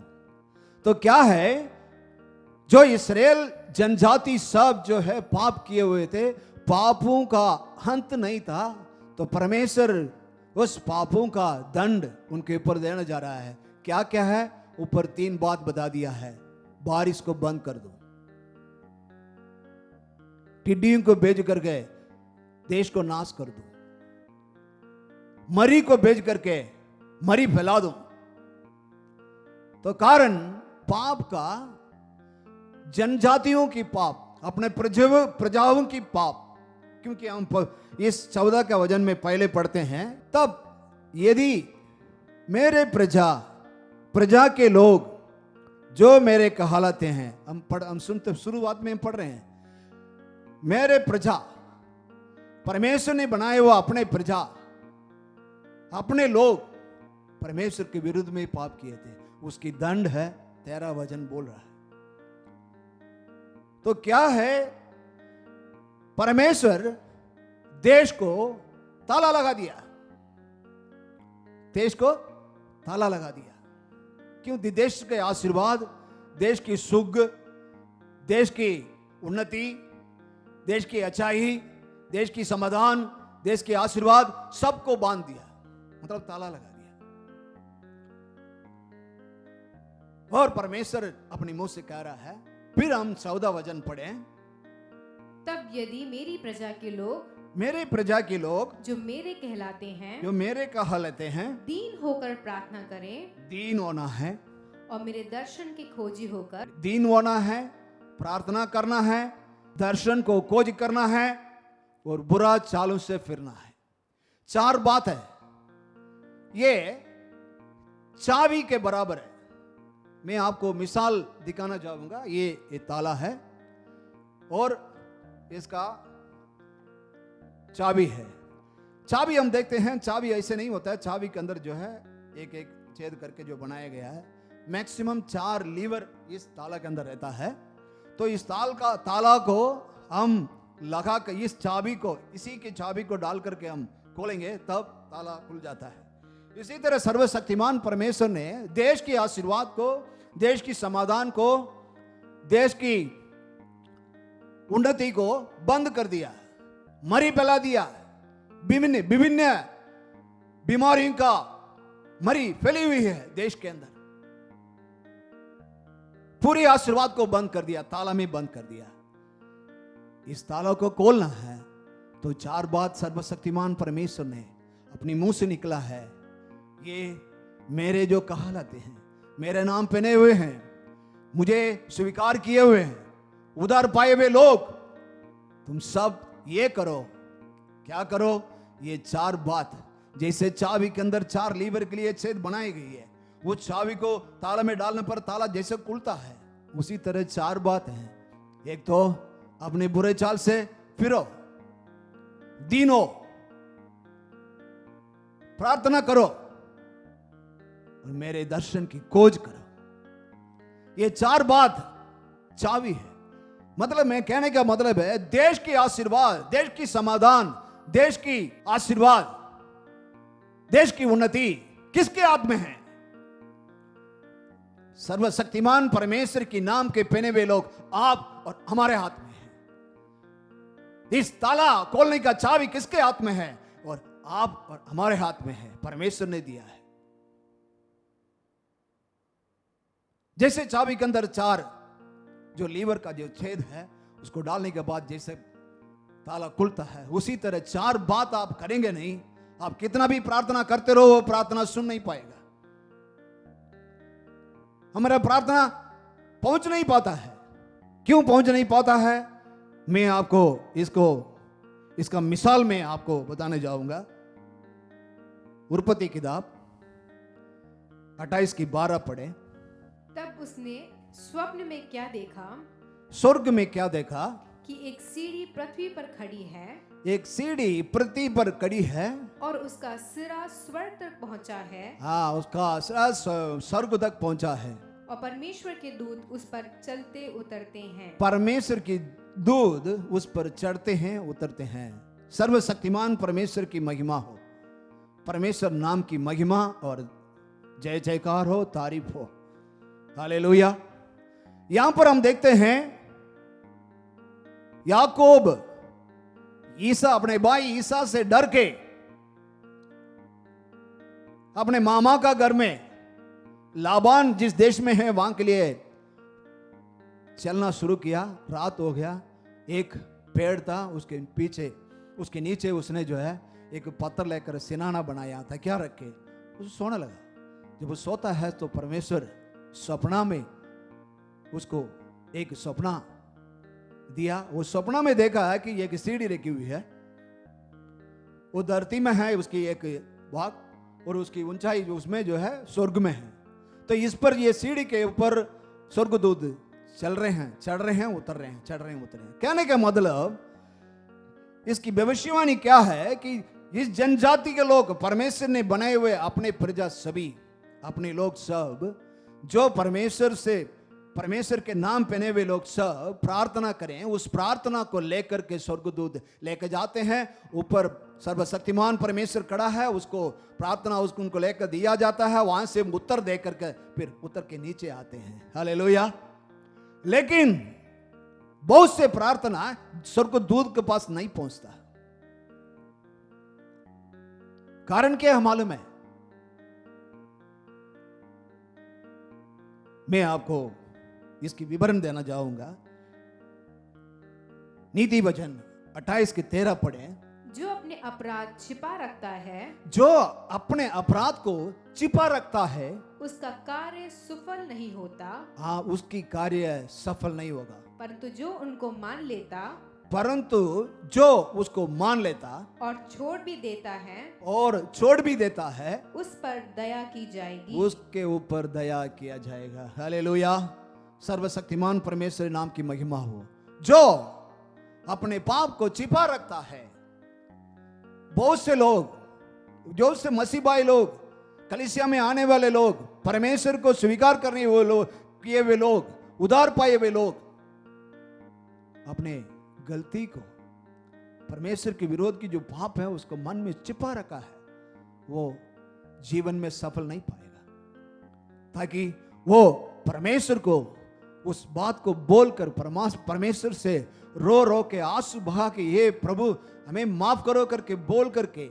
तो क्या है, जो इस्राएल जनजाति सब जो है पाप किए हुए थे, पापों का अंत नहीं था, तो परमेश्वर उस पापों का दंड उनके ऊपर देने जा रहा है। क्या क्या है? ऊपर 3 बात बता दिया है। बारिश को बंद कर दो, टिड्डियों को भेज करके देश को नाश कर दो, मरी को भेज करके मरी फैला दो। तो कारण पाप का, जनजातियों की पाप, अपने प्रजाओं की पाप। क्योंकि हम इस 14 का वचन में पहले पढ़ते हैं, तब यदि मेरे प्रजा के लोग जो मेरे कहलाते हैं, हम सुनते शुरुआत में हम पढ़ रहे हैं, मेरे प्रजा, परमेश्वर ने बनाए हुआ अपने प्रजा, अपने लोग परमेश्वर के विरुद्ध में पाप किए थे, उसकी दंड है। 13 वचन बोल रहा है। तो क्या है, परमेश्वर देश को ताला लगा दिया, देश को ताला लगा दिया। क्यों? देश के आशीर्वाद, देश की सुख, देश की उन्नति, देश की अच्छाई, देश की समाधान, देश के आशीर्वाद सबको बांध दिया, मतलब ताला लगा दिया। और परमेश्वर अपनी मुंह से कह रहा है। फिर हम 14 वचन पढ़े। तब यदि मेरी प्रजा के लोग, मेरे प्रजा के लोग जो मेरे कहलाते हैं, दीन होकर प्रार्थना करें, दीन होना है, और मेरे दर्शन के खोजी होकर, दीन होना है, प्रार्थना करना है, दर्शन को खोज करना है, और बुरा चालों से फिरना है। 4 बात है। ये चाबी के बराबर है। मैं आपको मिसाल दिखाना चाहूंगा। ये ताला है और इसका चाबी है। चाबी हम देखते हैं, चाबी ऐसे नहीं होता है। चाबी के अंदर जो है एक एक छेद करके जो बनाया गया है, मैक्सिमम 4 लीवर इस ताला के अंदर रहता है। तो इस ताला को हम लगा कर, इस चाबी को, इसी की चाबी को डाल करके हम खोलेंगे, तब ताला खुल जाता है। इसी तरह सर्वशक्तिमान परमेश्वर ने देश की आशीर्वाद को, देश की समाधान को, देश की उन्नति को बंद कर दिया, मरी फैला दिया। विभिन्न विभिन्न बीमारियों का मरी फैली हुई है देश के अंदर। पूरी आशीर्वाद को बंद कर दिया, ताला में बंद कर दिया। इस ताला को खोलना है तो चार बात सर्वशक्तिमान परमेश्वर ने अपनी मुंह से निकला है। ये मेरे जो कहलाते हैं, मेरे नाम पहने हुए हैं, मुझे स्वीकार किए हुए हैं, उधार पाए हुए लोग, तुम सब ये करो। क्या करो? ये चार बात, जैसे चाबी के अंदर चार लीवर के लिए छेद बनाई गई है, वो चाबी को ताला में डालने पर ताला जैसे खुलता है, उसी तरह चार बात हैं। एक तो अपने बुरे चाल से फिरो, दीनो, प्रार्थना करो और मेरे दर्शन की खोज करो। ये चार बात चाबी है। मतलब मैं कहने का मतलब है, देश की आशीर्वाद, देश की समाधान, देश की आशीर्वाद, देश की उन्नति किसके हाथ में है? सर्वशक्तिमान परमेश्वर की नाम के पहने हुए लोग आप और हमारे हाथ में है। इस ताला खोलने का चाबी किसके हाथ में है? और आप और हमारे हाथ में है, परमेश्वर ने दिया है। जैसे चाबी के अंदर चार जो लीवर का जो छेद है, उसको डालने के बाद जैसे ताला खुलता है, उसी तरह चार बात आप करेंगे नहीं, आप कितना भी प्रार्थना करते रहो, वो प्रार्थना सुन नहीं पाएगा। हमारा प्रार्थना पहुंच नहीं पाता है। क्यों पहुंच नहीं पाता है? मैं आपको इसका मिसाल में आपको बताने जाऊंगा। उत्पत्ति किताब 28 की 12 पढ़े। तब उसने स्वप्न में क्या देखा? स्वर्ग में क्या देखा? कि एक सीढ़ी पृथ्वी पर खड़ी है, एक सीढ़ी पृथ्वी पर खड़ी है और उसका सिरा स्वर्ग तक पहुंचा है। हाँ, उसका सिरा स्वर्ग तक पहुंचा है। और परमेश्वर के दूत उस पर चलते उतरते हैं। परमेश्वर की दूत उस पर चढ़ते हैं, उतरते हैं। सर्वशक्तिमान परमेश्वर की महिमा हो, परमेश्वर नाम की महिमा और जय जयकार हो, तारीफ हो। हालेलुया। यहां पर हम देखते हैं याकूब ईसा, अपने भाई ईसा से डर के अपने मामा का घर में, लाबान जिस देश में है वहां के लिए चलना शुरू किया। रात हो गया, एक पेड़ था उसके पीछे, उसके नीचे उसने जो है एक पत्थर लेकर सिनाना बनाया था, क्या रख के उसे सोने लगा। जब वो सोता है तो परमेश्वर सपना में उसको एक सपना दिया। वो सपना में देखा है कि एक सीढ़ी रखी हुई है, वो धरती में है, उसकी एक भाग, और उसकी ऊंचाई उसमें जो है स्वर्ग में है। तो इस पर ये सीढ़ी के ऊपर स्वर्गदूत चल रहे हैं, चढ़ रहे हैं, उतर रहे हैं, चढ़ रहे हैं, उतर रहे हैं। कहने का मतलब इसकी भविष्यवाणी क्या है कि इस जनजाति के लोग, परमेश्वर ने बनाए हुए अपने प्रजा सभी, अपने लोग सब जो परमेश्वर के नाम पहने हुए लोग सब प्रार्थना करें, उस प्रार्थना को लेकर के स्वर्गदूत लेकर जाते हैं। ऊपर सर्वशक्तिमान परमेश्वर खड़ा है, उसको प्रार्थना उसको उनको लेकर दिया जाता है। वहां से उत्तर दे करके फिर उतर के नीचे आते हैं। हालेलुया। लेकिन बहुत से प्रार्थना स्वर्गदूत के पास नहीं पहुंचता। कारण क्या है मालूम है? मैं आपको इसकी विवरण देना चाहूंगा। नीति वचन 28 के 13 पढ़े। जो अपने अपराध छिपा रखता है, जो अपने अपराध को छिपा रखता है, उसका कार्य सफल नहीं होता। हाँ, उसकी कार्य सफल नहीं होगा। परंतु जो उनको मान लेता, परंतु जो उसको मान लेता और छोड़ भी देता है, उस पर दया की जाएगी, उसके ऊपर दया किया जाएगा। हालेलुया। सर्वशक्तिमान परमेश्वर नाम की महिमा हो। जो अपने पाप को छिपा रखता है, बहुत से लोग, जो से मसीह भाई लोग, कलीसिया में आने वाले लोग, परमेश्वर को स्वीकार करने वो लोग, किए हुए लोग, उधार पाए हुए लोग, अपने गलती को, परमेश्वर के विरोध की जो पाप है उसको मन में छिपा रखा है, वो जीवन में सफल नहीं पाएगा। ताकि वो परमेश्वर को उस बात को बोलकर परमेश्वर से रो रो के आंसू बहा के ये प्रभु हमें माफ करो करके बोल करके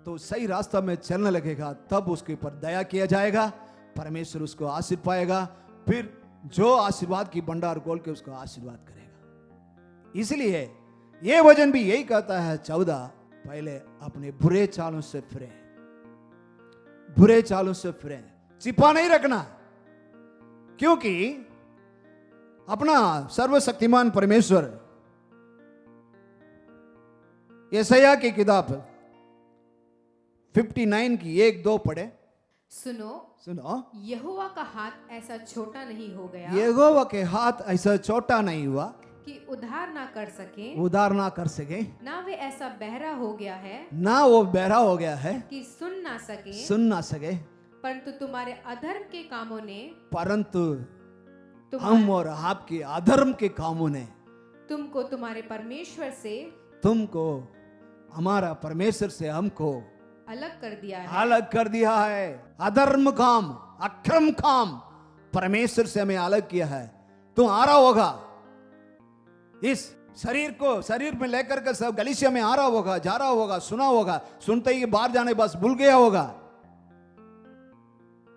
तो सही रास्ता में चलने लगेगा, तब उसके ऊपर दया किया जाएगा, परमेश्वर उसको आशीर्वाद पाएगा, फिर जो आशीर्वाद की भंडार खोल के उसको आशीर्वाद करेगा। इसलिए ये वचन भी यही कहता है 14, पहले अपने बुरे चालों से फिरे, बुरे चालों से फिरे, छिपा नहीं रखना, क्योंकि अपना सर्वशक्तिमान परमेश्वर यशायाह की किताब 59 की 1-2 पढ़े। सुनो, यहोवा का हाथ ऐसा छोटा नहीं हो गया यहोवा के हाथ ऐसा छोटा नहीं हुआ कि उद्धार ना कर सके, उद्धार ना कर सके, ना वे ऐसा बहरा हो गया है ना वो बहरा हो गया है कि सुन ना सके, परंतु तुम्हारे अधर्म के कामों ने, हम और आपके अधर्म के कामों ने तुमको तुम्हारे परमेश्वर से, तुमको हमारा परमेश्वर से हमको अलग कर दिया है, अलग कर दिया है। अधर्म काम, अक्रम काम परमेश्वर से हमें अलग किया है। तुम आ रहा होगा इस शरीर में लेकर के सब गलीसिया में आ रहा होगा, जा रहा होगा, सुना होगा, सुनते ही बाहर जाने बस भूल गया होगा।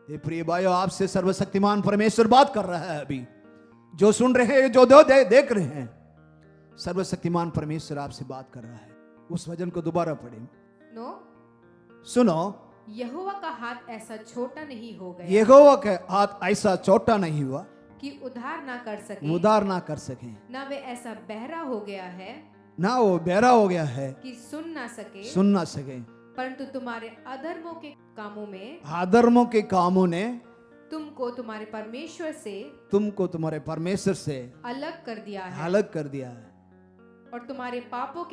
ये प्रिय भाइयों, आपसे सर्वशक्तिमान परमेश्वर बात कर रहा है। अभी जो सुन रहे हैं, जो देख रहे हैं, सर्वशक्तिमान परमेश्वर आपसे बात कर रहा है। उस वचन को दोबारा पढ़ें। सुनो, यहोवा का हाथ ऐसा छोटा नहीं हो गया, यहोवा के हाथ ऐसा छोटा नहीं हुआ कि उद्धार ना कर सके, ना वे ऐसा बहरा हो गया है, ना वो बहरा हो गया है कि सुन ना सके, परंतु तुम्हारे अधर्मों के कामों ने तुमको तुम्हारे परमेश्वर से अलग कर दिया है, और तुम्हारे पापों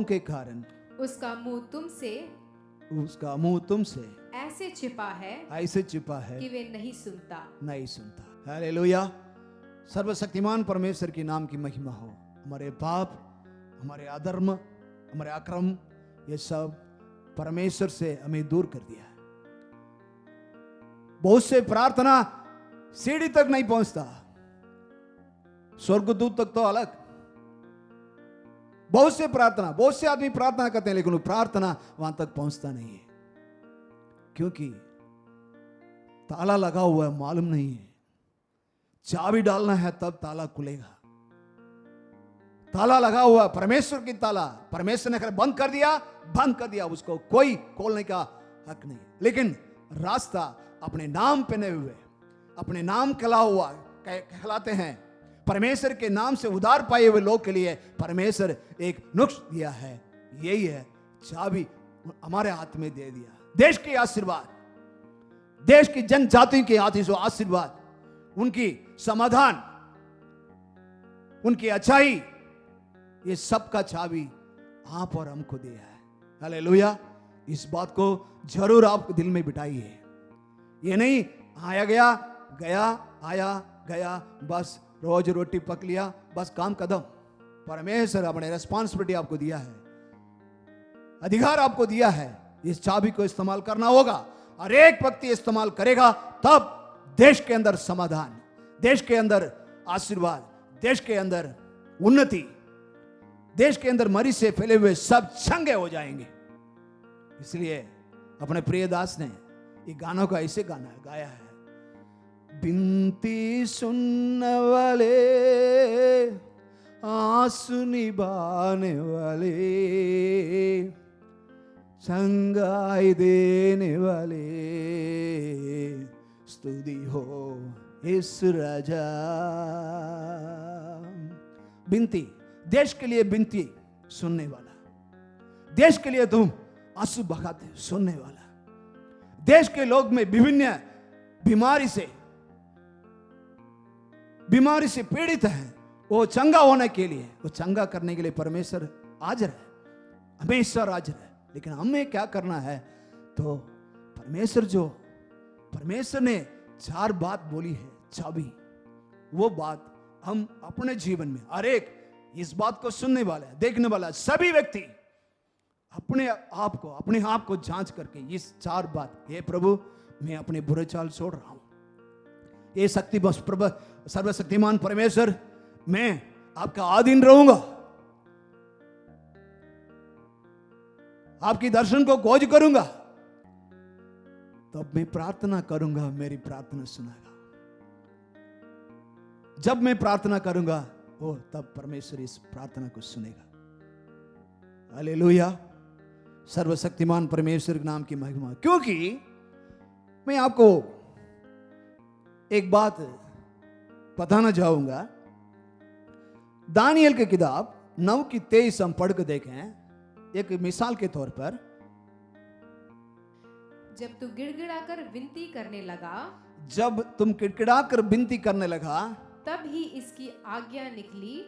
के कारण उसका मुंह तुमसे ऐसे छिपा है कि वे नहीं सुनता। हालेलुया। सर्वशक्तिमान परमेश्वर के नाम की महिमा हो। हमारे पाप, हमारे अधर्म, हमारे अक्रम, ये सब परमेश्वर से हमें दूर कर दिया है। बहुत से प्रार्थना सीढ़ी तक नहीं पहुंचता, स्वर्गदूत तक तो अलग। बहुत से आदमी प्रार्थना करते हैं, लेकिन वो प्रार्थना वहां तक पहुंचता नहीं है, क्योंकि ताला लगा हुआ है, मालूम नहीं है। चाबी डालना है तब ताला खुलेगा। ताला लगा हुआ, परमेश्वर की ताला, परमेश्वर ने बंद कर दिया, उसको कोई खोलने का हक नहीं। लेकिन रास्ता अपने नाम पहने हुए, अपने नाम कहलाते हैं, परमेश्वर के नाम से उद्धार पाए हुए लोग के लिए परमेश्वर एक नुस्ख दिया है। यही है चाबी, हमारे हाथ में दे दिया। देश के आशीर्वाद, देश की जनजाति के आशीर्वाद, उनकी समाधान, उनकी अच्छाई, ये सब का चाबी आप और हमको दिया है। हालेलुया। इस बात को जरूर आप दिल में बिठाइए। ये नहीं आया गया बस रोज रोटी पक लिया बस काम कदम। परमेश्वर अपने रेस्पॉन्सिबिलिटी आपको दिया है, अधिकार आपको दिया है। इस चाबी को इस्तेमाल करना होगा। और एक व्यक्ति इस्तेमाल करेगा तब देश के अंदर समाधान, देश के अंदर आशीर्वाद, देश के अंदर उन्नति, देश के अंदर मरी से फैले हुए सब चंगे हो जाएंगे। इसलिए अपने प्रिय दास ने ये गानों का ऐसे गाया है। बिनती सुनने वाले, आंसू निभाने वाले, संगाई देने वाले, स्तुति हो इस राजा। बिनती, देश के लिए बिनती सुनने वाला, देश के लिए तुम आंसू बहाते सुनने वाला, देश के लोग में विभिन्न बीमारी से पीड़ित हैं, वो चंगा होने के लिए, वो चंगा करने के लिए परमेश्वर हाजिर है, हमेशा हाजिर है। लेकिन हमें क्या करना है? तो परमेश्वर ने 4 बात बोली है, चाबी, वो बात हम अपने जीवन में हर एक इस बात को सुनने वाला है, देखने वाला है, सभी व्यक्ति अपने आप को जांच करके इस 4 बात, हे प्रभु मैं अपने बुरे चाल छोड़ रहा हूं, ये सर्वशक्तिमान परमेश्वर, मैं आपका आधीन रहूंगा, आपकी दर्शन को खोज करूंगा, तब मैं प्रार्थना करूंगा, मेरी प्रार्थना सुनेगा। जब मैं प्रार्थना करूंगा वो तब परमेश्वर इस प्रार्थना को सुनेगा। हालेलुया, सर्वशक्तिमान परमेश्वर के नाम की महिमा। क्योंकि मैं आपको एक बात बताना चाहूंगा। दानियल की किताब 9:23 हम पढ़ के देखें। एक मिसाल के तौर पर, जब तू गिड़गिड़ाकर विनती करने लगा, जब तुम किड़किड़ाकर विनती करने लगा, तब ही इसकी आज्ञा निकली,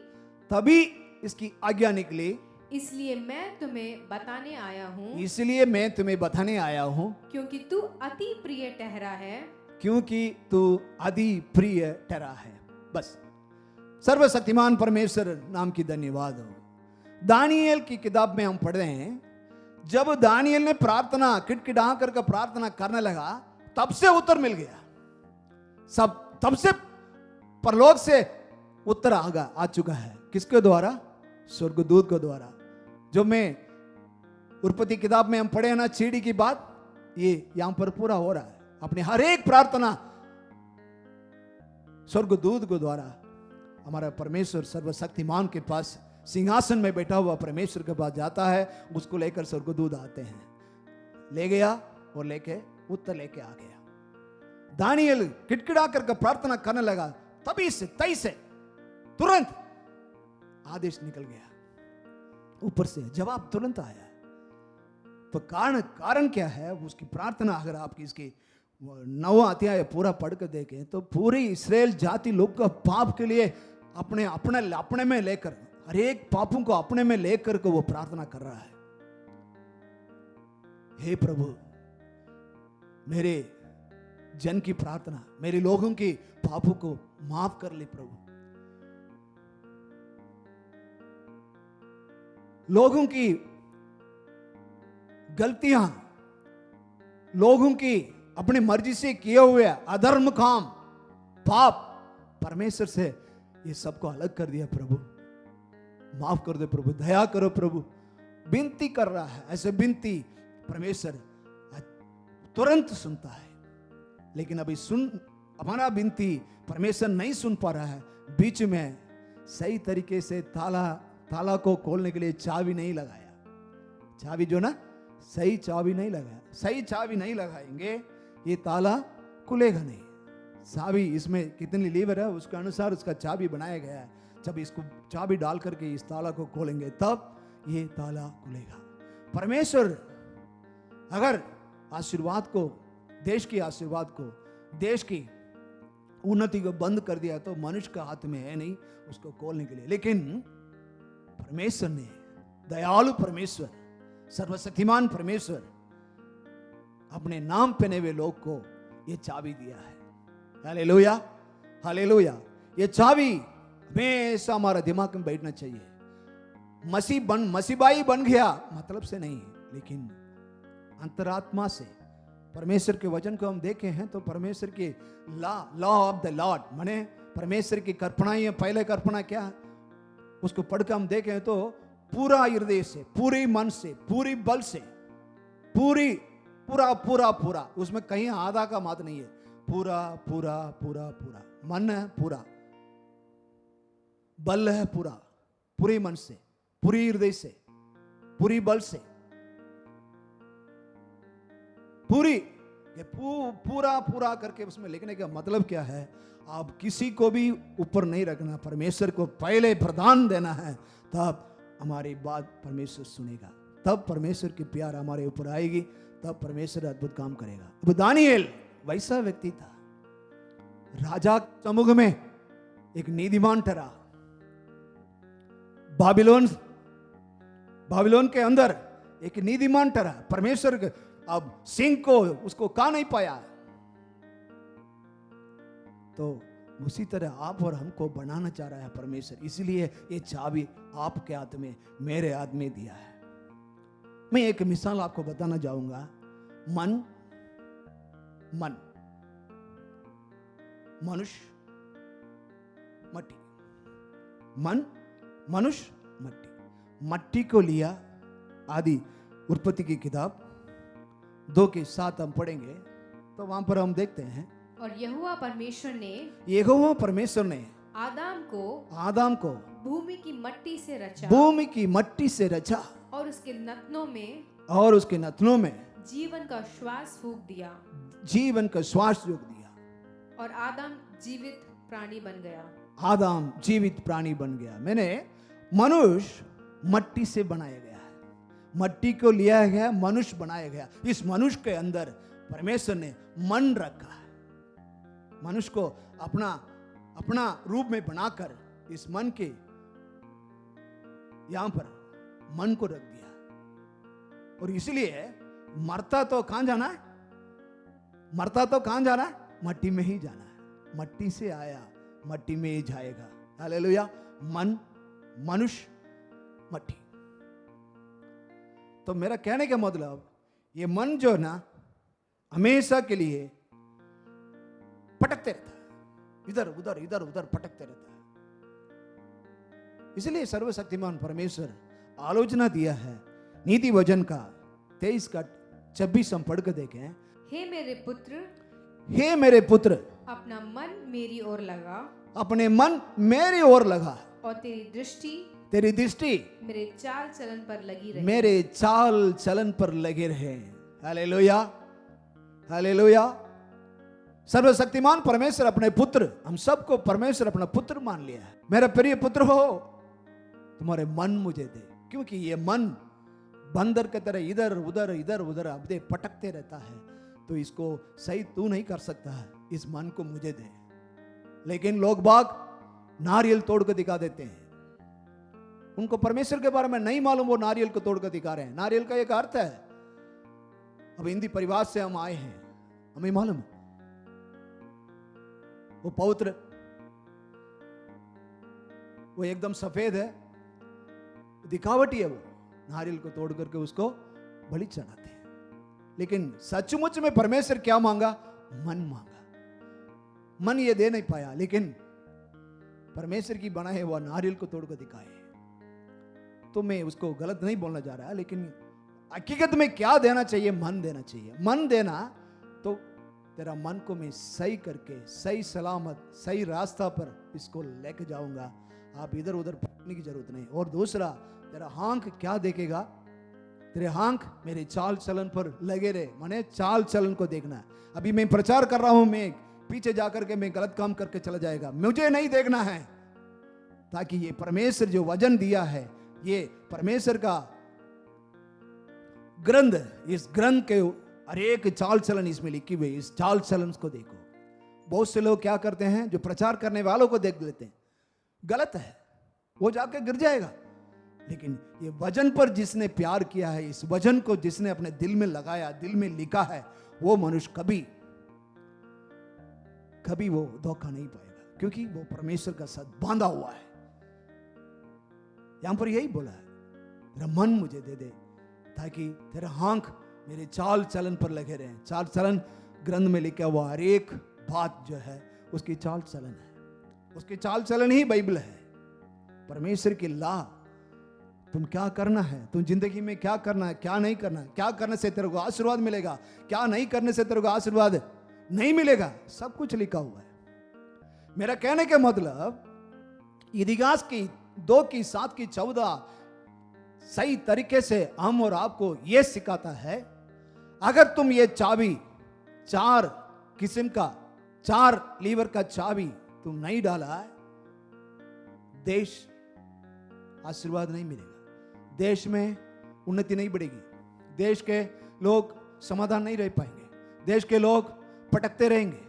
तभी इसकी आज्ञा निकली, इसलिए मैं तुम्हें बताने आया हूँ, इसलिए मैं तुम्हें बताने आया हूं, क्योंकि तू अति प्रिय ठहरा है। क्योंकि तू अति प्रिय ठहरा है। बस, सर्वशक्तिमान परमेश्वर नाम की धन्यवाद हो। दानियल की किताब में हम पढ़ रहे हैं, जब दानियल ने प्रार्थना किटकिटा करके प्रार्थना करने लगा, तब से उत्तर मिल गया। तब से परलोक से उत्तर आ चुका है। किसके द्वारा? स्वर्गदूत के द्वारा। जो मैं उत्पत्ति किताब में हम पढ़े हैं ना, सीढ़ी की बात, ये यहां पर पूरा हो रहा है। अपने हर एक प्रार्थना स्वर्गदूत के द्वारा हमारा परमेश्वर सर्वशक्तिमान के पास सिंहासन में बैठा हुआ परमेश्वर के पास जाता है। उसको लेकर स्वर्गदूत आते हैं, ले गया और लेके उत्तर लेके आ गया। दानियल किटकिड़ा करके प्रार्थना करने लगा, तभी से तई से तुरंत आदेश निकल गया, ऊपर से जवाब तुरंत आया। तो कारण क्या है? उसकी प्रार्थना अगर आपकी इसकी 9वां अध्याय पूरा पढ़ कर देखें तो पूरी इस्राएल जाति लोग का पाप के लिए अपने में लेकर, हर एक पापों को अपने में लेकर के वो प्रार्थना कर रहा है। हे प्रभु, मेरे जन की प्रार्थना, मेरे लोगों की पापों को माफ कर ले प्रभु। लोगों की गलतियां, लोगों की अपनी मर्जी से किए हुए अधर्म काम, पाप, परमेश्वर से ये सबको अलग कर दिया प्रभु। माफ कर दे प्रभु, दया करो प्रभु। विनती कर रहा है। ऐसे विनती परमेश्वर तुरंत सुनता है। लेकिन अभी हमारा विनती परमेश्वर नहीं सुन पा रहा है। बीच में सही तरीके से ताला को खोलने के लिए चाबी नहीं लगाया। चाबी जो ना, सही चाबी नहीं लगाया। सही चाबी नहीं लगाएंगे ये ताला खुलेगा नहीं। चाबी इसमें कितनी लीवर है उसके अनुसार उसका चाबी बनाया गया है। जब इसको चाबी डाल करके इस ताला को खोलेंगे तब ये ताला खुलेगा। परमेश्वर अगर आशीर्वाद को, देश की आशीर्वाद को, देश की उन्नति को बंद कर दिया तो मनुष्य का हाथ में है नहीं उसको खोलने के लिए। लेकिन परमेश्वर ने, दयालु परमेश्वर, सर्वशक्तिमान परमेश्वर अपने नाम पहने हुए लोग को ये चाबी दिया है। Hallelujah, hallelujah. ये चाबी हमेशा हमारा दिमाग में बैठना चाहिए। मसीबाई बन गया मतलब से नहीं, लेकिन अंतरात्मा से। परमेश्वर के वचन को हम देखे हैं तो परमेश्वर की लॉ ऑफ द लॉर्ड, माने परमेश्वर की कल्पनाएं, पहले कल्पना क्या है उसको पढ़कर हम देखें तो पूरा हृदय से, पूरी मन से, पूरी बल से, पूरा, उसमें कहीं आधा का मात नहीं है। पूरा मन है, पूरा बल है, पूरे मन से, पूरी हृदय से, पूरी बल से, पूरा करके उसमें लिखने का मतलब क्या है? आप किसी को भी ऊपर नहीं रखना, परमेश्वर को पहले प्रदान देना है, तब हमारी बात परमेश्वर सुनेगा, तब परमेश्वर की प्यार हमारे ऊपर आएगी, तब परमेश्वर अद्भुत काम करेगा। अब दानिएल वैसा व्यक्ति था, राजा समूह में एक नीतिमान ठहरा। बाबिलोन के अंदर एक नीतिमान ठहरा। परमेश्वर अब सिंह को उसको कहा नहीं पाया। तो उसी तरह आप और हमको बनाना चाह रहा है परमेश्वर। इसलिए ये चाबी आपके हाथ में, मेरे हाथ में दिया है। मैं एक मिसाल आपको बताना चाहूंगा। मन मनुष्य मट्टी, मन मनुष्य मट्टी। मट्टी को लिया, आदि उत्पत्ति की किताब 2:7 हम पढ़ेंगे तो वहां पर हम देखते हैं, और यहोवा परमेश्वर ने यहोवा परमेश्वर ने आदम को भूमि की मट्टी से रचा और उसके नथनों में जीवन का श्वास फूंक दिया, जीवन का श्वास जोग दिया, और आदम जीवित प्राणी बन गया। आदम जीवित प्राणी बन गया। मैंने मनुष्य मट्टी से बनाया गया है, मट्टी को लिया गया, मनुष्य बनाया गया। इस मनुष्य के अंदर परमेश्वर ने मन रखा है, मनुष्य को अपना रूप में बनाकर इस मन के यहां पर मन को रख दिया। और इसलिए मरता तो कहां जाना है, मरता तो कहां जाना है, मट्टी में ही जाना है। मट्टी से आया, मट्टी में ही जाएगा। हालेलुया। मन मनुष्य मट्टी। तो मेरा कहने का मतलब, ये मन जो ना हमेशा के लिए भटकते रहता है, इधर उधर इधर उधर भटकते रहता है। इसलिए सर्वशक्तिमान परमेश्वर आलोचना दिया है, नीति वचन का 23:26 हम पढ़ कर देखें। हे मेरे पुत्र, अपना मन मेरी ओर लगा, अपने मन मेरी ओर लगा, और तेरी दृष्टि मेरे चाल चलन पर लगी रहे, मेरे चाल चलन पर लगे रहे। Hallelujah, hallelujah. सर्वशक्तिमान परमेश्वर अपने पुत्र, हम सबको परमेश्वर अपना पुत्र मान लिया है। मेरा प्रिय पुत्र हो, तुम्हारे मन मुझे दे, क्योंकि ये मन बंदर की तरह इधर उधर अपने पटकते रहता है, तो इसको सही तू नहीं कर सकता है, इस मन को मुझे दे। लेकिन लोग बाग नारियल तोड़ कर दिखा देते हैं, उनको परमेश्वर के बारे में नहीं मालूम, वो नारियल को तोड़ कर दिखा रहे हैं। नारियल का एक अर्थ है, अब हिंदी परिवार से हम आए हैं, हमें मालूम है, वो पवित्र, वो एकदम सफेद है, दिखावटी है। वो नारियल को तोड़ करके उसको बलि चढ़ाते हैं। लेकिन सचमुच में परमेश्वर क्या मांगा, मन मांगा। मन ये दे नहीं पाया, लेकिन परमेश्वर की बनाए हुआ नारियल को तोड़ कर दिखाए। तो मैं उसको गलत नहीं बोलना जा रहा, लेकिन हकीकत में क्या देना चाहिए, मन देना चाहिए। मन देना तो तेरा मन को मैं सही करके सही सलामत सही रास्ता पर इसको लेके जाऊंगा, आप इधर उधर पकड़ने की जरूरत नहीं। और दूसरा, तेरा आंख क्या देखेगा, तेरे आंख मेरे चाल चलन पर लगे रहे, माने चाल चलन को देखना। अभी मैं प्रचार कर रहा हूं, मैं पीछे जाकर के मैं गलत काम करके चला जाएगा, मुझे नहीं देखना है, ताकि ये परमेश्वर जो वचन दिया है, ये परमेश्वर का ग्रंथ, इस ग्रंथ के हर एक चाल चलन इसमें लिखी हुई, इस चाल चलन को देखो। बहुत से लोग क्या करते हैं, जो प्रचार करने वालों को देख लेते हैं, गलत है, वो जाके गिर जाएगा। लेकिन ये वचन पर जिसने प्यार किया है, इस वचन को जिसने अपने दिल में लगाया, दिल में लिखा है, वो मनुष्य कभी वो धोखा नहीं पाएगा, क्योंकि वो परमेश्वर का साथ बांधा हुआ है। यहां पर यही बोला है, तेरा मन मुझे दे दे, ताकि तेरा आंख मेरे चाल चलन पर लगे रहे। चाल चलन ग्रंथ में लिखा हुआ हर एक बात जो है, उसकी चाल चलन है, उसकी चाल चलन ही बाइबल है। परमेश्वर की ला, तुम क्या करना है, तुम जिंदगी में क्या करना है, क्या नहीं करना है, क्या करने से तेरे को आशीर्वाद मिलेगा, क्या नहीं करने से तेरे को आशीर्वाद नहीं मिलेगा, सब कुछ लिखा हुआ है। मेरा कहने का मतलब, इतिहास की 2:7-14 सही तरीके से हम और आपको यह सिखाता है, अगर तुम ये चाबी, 4 किस्म का 4 लीवर का चाबी तुम नहीं डाला है, देश आशीर्वाद नहीं मिलेगा, देश में उन्नति नहीं बढ़ेगी, देश के लोग समाधान नहीं रह पाएंगे, देश के लोग भटकते रहेंगे,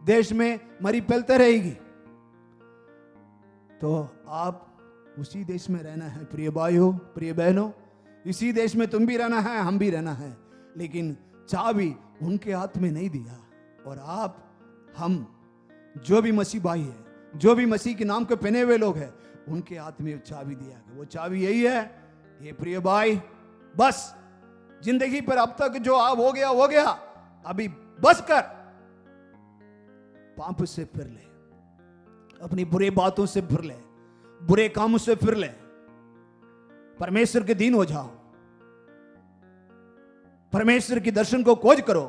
देश में मरी फैलते रहेगी। तो आप उसी देश में रहना है प्रिय भाइयों, प्रिय बहनों, इसी देश में तुम भी रहना है, हम भी रहना है। लेकिन चाबी उनके हाथ में नहीं दिया, और आप, हम जो भी मसीह भाई है, जो भी मसीह के नाम के पहने हुए लोग हैं, उनके हाथ में चाबी दिया गया। वो चाबी यही है, ये प्रिय भाई, बस जिंदगी पर अब तक जो आप हो गया, अभी बस कर, पाप से फिर ले, अपनी बुरी बातों से फिर ले, बुरे कामों से फिर ले, परमेश्वर के दीन हो जाओ, परमेश्वर की दर्शन को खोज करो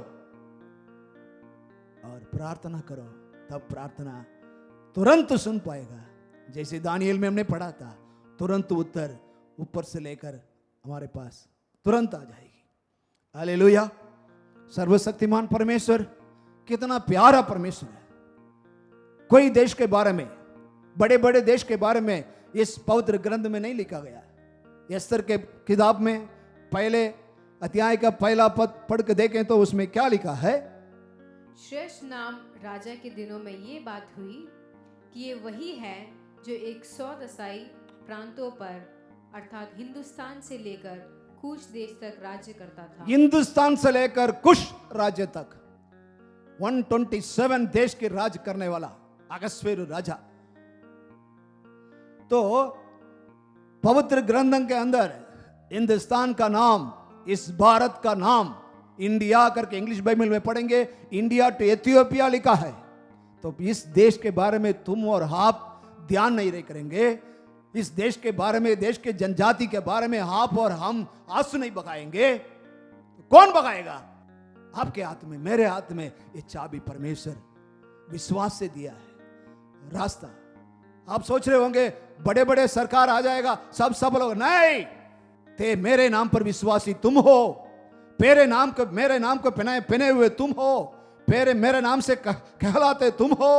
और प्रार्थना करो। तब प्रार्थना तुरंत सुन पाएगा। जैसे दानियल में हमने पढ़ा था, तुरंत उत्तर ऊपर से लेकर हमारे पास तुरंत आ जाएगी। हालेलुया। सर्वशक्तिमान परमेश्वर कितना प्यारा परमेश्वर है। कोई देश के बारे में, बड़े बड़े देश के बारे में इस पवित्र ग्रंथ में नहीं लिखा गया। एस्तर के किताब में पहले अध्याय का पहला पद पढ़ के देखें तो उसमें क्या लिखा है? श्रेष्ठ नाम राजा के दिनों में ये बात हुई कि ये वही है जो 100 दसाई प्रांतों पर अर्थात हिंदुस्तान से लेकर कुश देश तक राज्य करता था। हिंदुस्तान से लेकर कुश राज्य तक 127 देश के राज करने वाला अगस्वेरु राजा। तो पवित्र ग्रंथ के अंदर हिंदुस्तान का नाम, इस भारत का नाम इंडिया करके इंग्लिश बाइबल में पढ़ेंगे, इंडिया टू एथियोपिया लिखा है। तो इस देश के बारे में तुम और आप ध्यान नहीं रह करेंगे, इस देश के बारे में, देश के जनजाति के बारे में आप और हम आंसू नहीं बगाएंगे, तो कौन बगाएगा? आपके हाथ में, मेरे हाथ में ये चाबी परमेश्वर विश्वास से दिया है रास्ता। आप सोच रहे होंगे बड़े बड़े सरकार आ जाएगा, सब लोग, नहीं, ते मेरे नाम पर विश्वासी तुम हो, मेरे नाम को पहने हुए तुम हो, मेरे नाम से कहलाते तुम हो,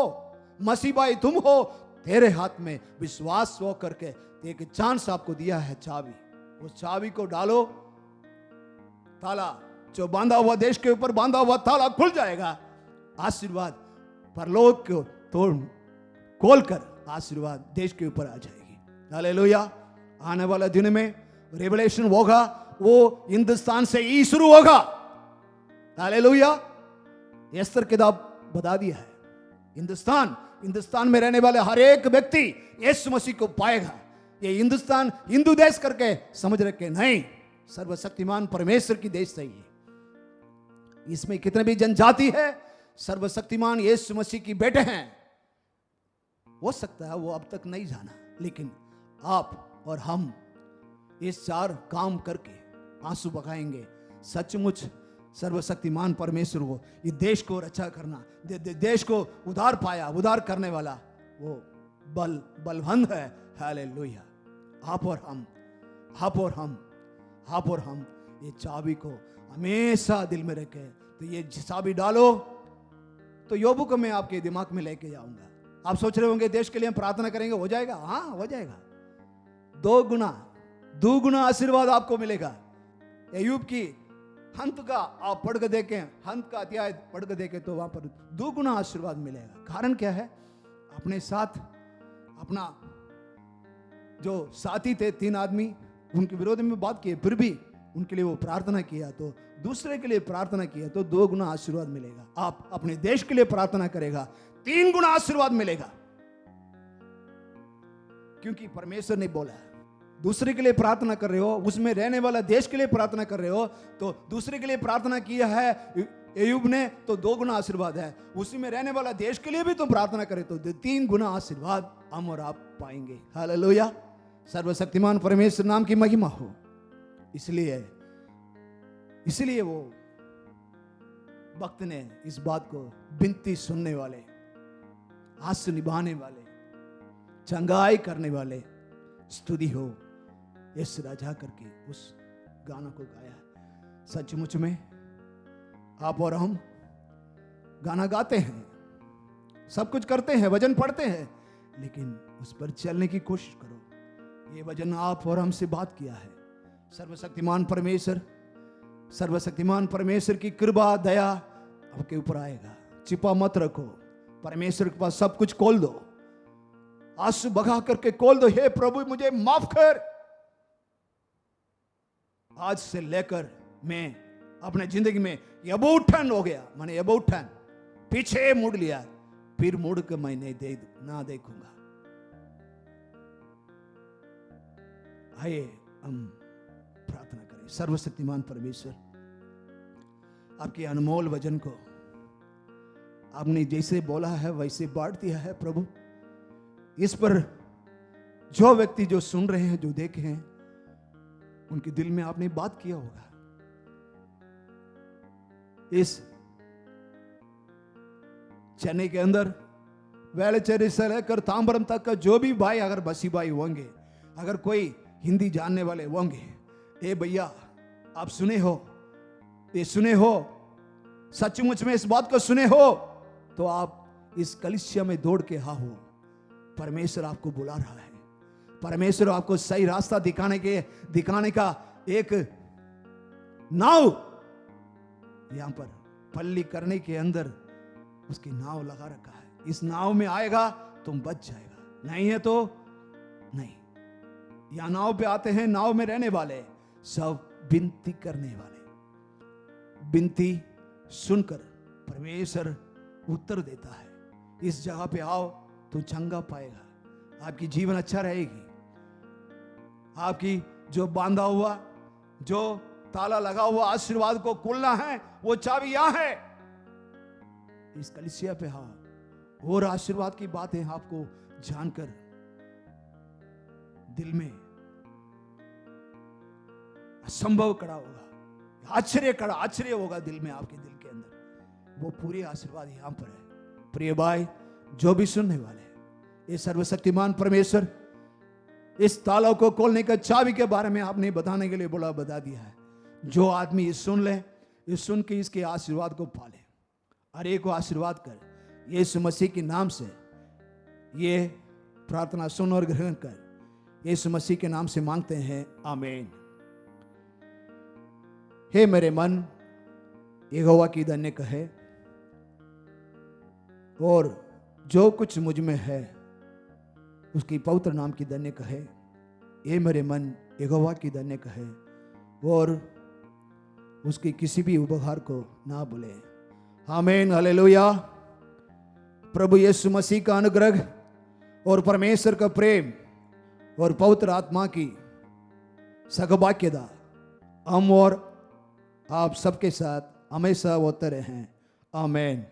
मसीह भाई तुम हो। तेरे हाथ में विश्वास हो करके एक चांस आपको दिया है, चाबी। उस चाबी को डालो, ताला जो बांधा हुआ, देश के ऊपर बांधा हुआ ताला खुल जाएगा। आशीर्वाद परलोक को तोड़ खोल कर आशीर्वाद देश के ऊपर आ जाएगी। हालेलुया। आने वाला दिन में रेवलेशन होगा, वो हिंदुस्तान से ही शुरू होगा। हालेलुया। एस्तर किताब बता दिया है, हिंदुस्तान में रहने वाले हर एक व्यक्ति यीशु मसीह को पाएगा। ये हिंदुस्तान हिंदू देश करके समझ रखे नहीं, सर्वशक्तिमान परमेश्वर की देश सही है। इसमें कितने भी जनजाति है, सर्वशक्तिमान यीशु मसीह की बेटे हैं। हो सकता है वो अब तक नहीं जाना, लेकिन आप और हम इस 4 काम करके आंसू बगाएंगे। सचमुच सर्वशक्तिमान परमेश्वर को, ये देश को रक्षा करना, देश को उद्धार करने वाला वो बलवंत है। हालेलुया। आप और हम ये चाबी को हमेशा दिल में रखे। तो ये चाबी डालो, तो योबू को मैं आपके दिमाग में लेके जाऊंगा। आप सोच रहे होंगे देश के लिए हम प्रार्थना करेंगे, हो जाएगा? हाँ, हो जाएगा। 2 गुना आशीर्वाद आपको मिलेगा। अय्यूब की हंत का आप पढ़ के देखें, हंत का अध्याय पढ़ के देखें तो वहां पर 2 गुना आशीर्वाद मिलेगा। कारण क्या है? अपने साथ अपना जो साथी थे 3 आदमी, उनके विरोध में बात की, फिर भी उनके लिए वो प्रार्थना किया, तो दूसरे के लिए प्रार्थना किया तो 2 गुना आशीर्वाद मिलेगा। आप अपने देश के लिए प्रार्थना करेगा, 3 गुना आशीर्वाद मिलेगा। क्योंकि परमेश्वर ने बोला, दूसरे के लिए प्रार्थना कर रहे हो, उसमें रहने वाला देश के लिए प्रार्थना कर रहे हो, तो दूसरे के लिए प्रार्थना किया है अय्यूब ने तो 2 गुना आशीर्वाद है। उसी में रहने वाला देश के लिए भी तुम प्रार्थना करे तो 3 गुना आशीर्वाद हम और आप पाएंगे। हालेलुया। सर्वशक्तिमान परमेश्वर नाम की महिमा हो। इसलिए वो वक्त ने इस बात को विनती सुनने वाले, आंसू निभाने वाले, चंगाई करने वाले, स्तुति हो इस राजा करके उस गाना को गाया। सचमुच में आप और हम गाना गाते हैं, सब कुछ करते हैं, वचन पढ़ते हैं, लेकिन उस पर चलने की कोशिश करो। ये वचन आप और हमसे बात किया है। सर्वशक्तिमान परमेश्वर की कृपा दया आपके ऊपर आएगा। छिपा मत रखो, परमेश्वर के पास सब कुछ खोल दो, आंसू बगा करके खोल दो। हे प्रभु मुझे माफ कर। आज से लेकर मैं अपने जिंदगी में अबाउट टर्न हो गया, मैंने अबाउट टर्न पीछे मुड़ लिया, फिर मुड़ के मैं ना देखूंगा। आइए हम प्रार्थना करें। सर्वशक्तिमान परमेश्वर, आपके अनमोल वचन को आपने जैसे बोला है वैसे बांट दिया है प्रभु। इस पर जो व्यक्ति जो सुन रहे हैं, जो देखे हैं, उनके दिल में आपने बात किया होगा। इस चेन्नई के अंदर वेलचेरी से लेकर तांबरम तक का जो भी भाई अगर बसी भाई होंगे, अगर कोई हिंदी जानने वाले होंगे, ए भैया आप सुने हो, ये सुने हो, सचमुच में इस बात को सुने हो, तो आप इस कलीसिया में दौड़ के हा हो। परमेश्वर आपको बुला रहा है। परमेश्वर आपको सही रास्ता दिखाने का एक नाव यहां पर पल्ली करने के अंदर उसकी नाव लगा रखा है। इस नाव में आएगा तुम बच जाएगा, नहीं है तो नहीं। यहां नाव पे आते हैं, नाव में रहने वाले सब विनती करने वाले, विनती सुनकर परमेश्वर उत्तर देता है। इस जगह पे आओ तो चंगा पाएगा, आपकी जीवन अच्छा रहेगी। आपकी जो बांधा हुआ, जो ताला लगा हुआ आशीर्वाद को खोलना है, वो चाबी यहां है, इस कलीसिया पे आओ। और आशीर्वाद की बातें आपको जानकर दिल में असंभव खड़ा होगा, आश्चर्य होगा दिल में, आपके दिल के अंदर वो पूरे आशीर्वाद यहां पर है। प्रिय भाई, जो भी सुनने वाले हैं, ये सर्वशक्तिमान परमेश्वर इस तालों को खोलने का चाबी के बारे में आपने बताने के लिए बोला, बता दिया है। जो आदमी ये सुन ले, ये सुन के इसके आशीर्वाद को पाले, हर एक को आशीर्वाद कर, यीशु मसीह के नाम से ये प्रार्थना सुन और ग्रहण कर, यीशु मसीह के नाम से मांगते हैं, आमीन। हे मेरे मन, यहोवा की धन्य कहे, और जो कुछ मुझ में है उसकी पवित्र नाम की धन्य कहे। हे मेरे मन, यहोवा की धन्य कहे, और उसकी किसी भी उपहार को ना भूले। आमीन, हालेलुया। प्रभु यीशु मसीह का अनुग्रह और परमेश्वर का प्रेम और पवित्र आत्मा की सौभाग्यता हम और आप सबके साथ हमेशा होते रहे। आमीन।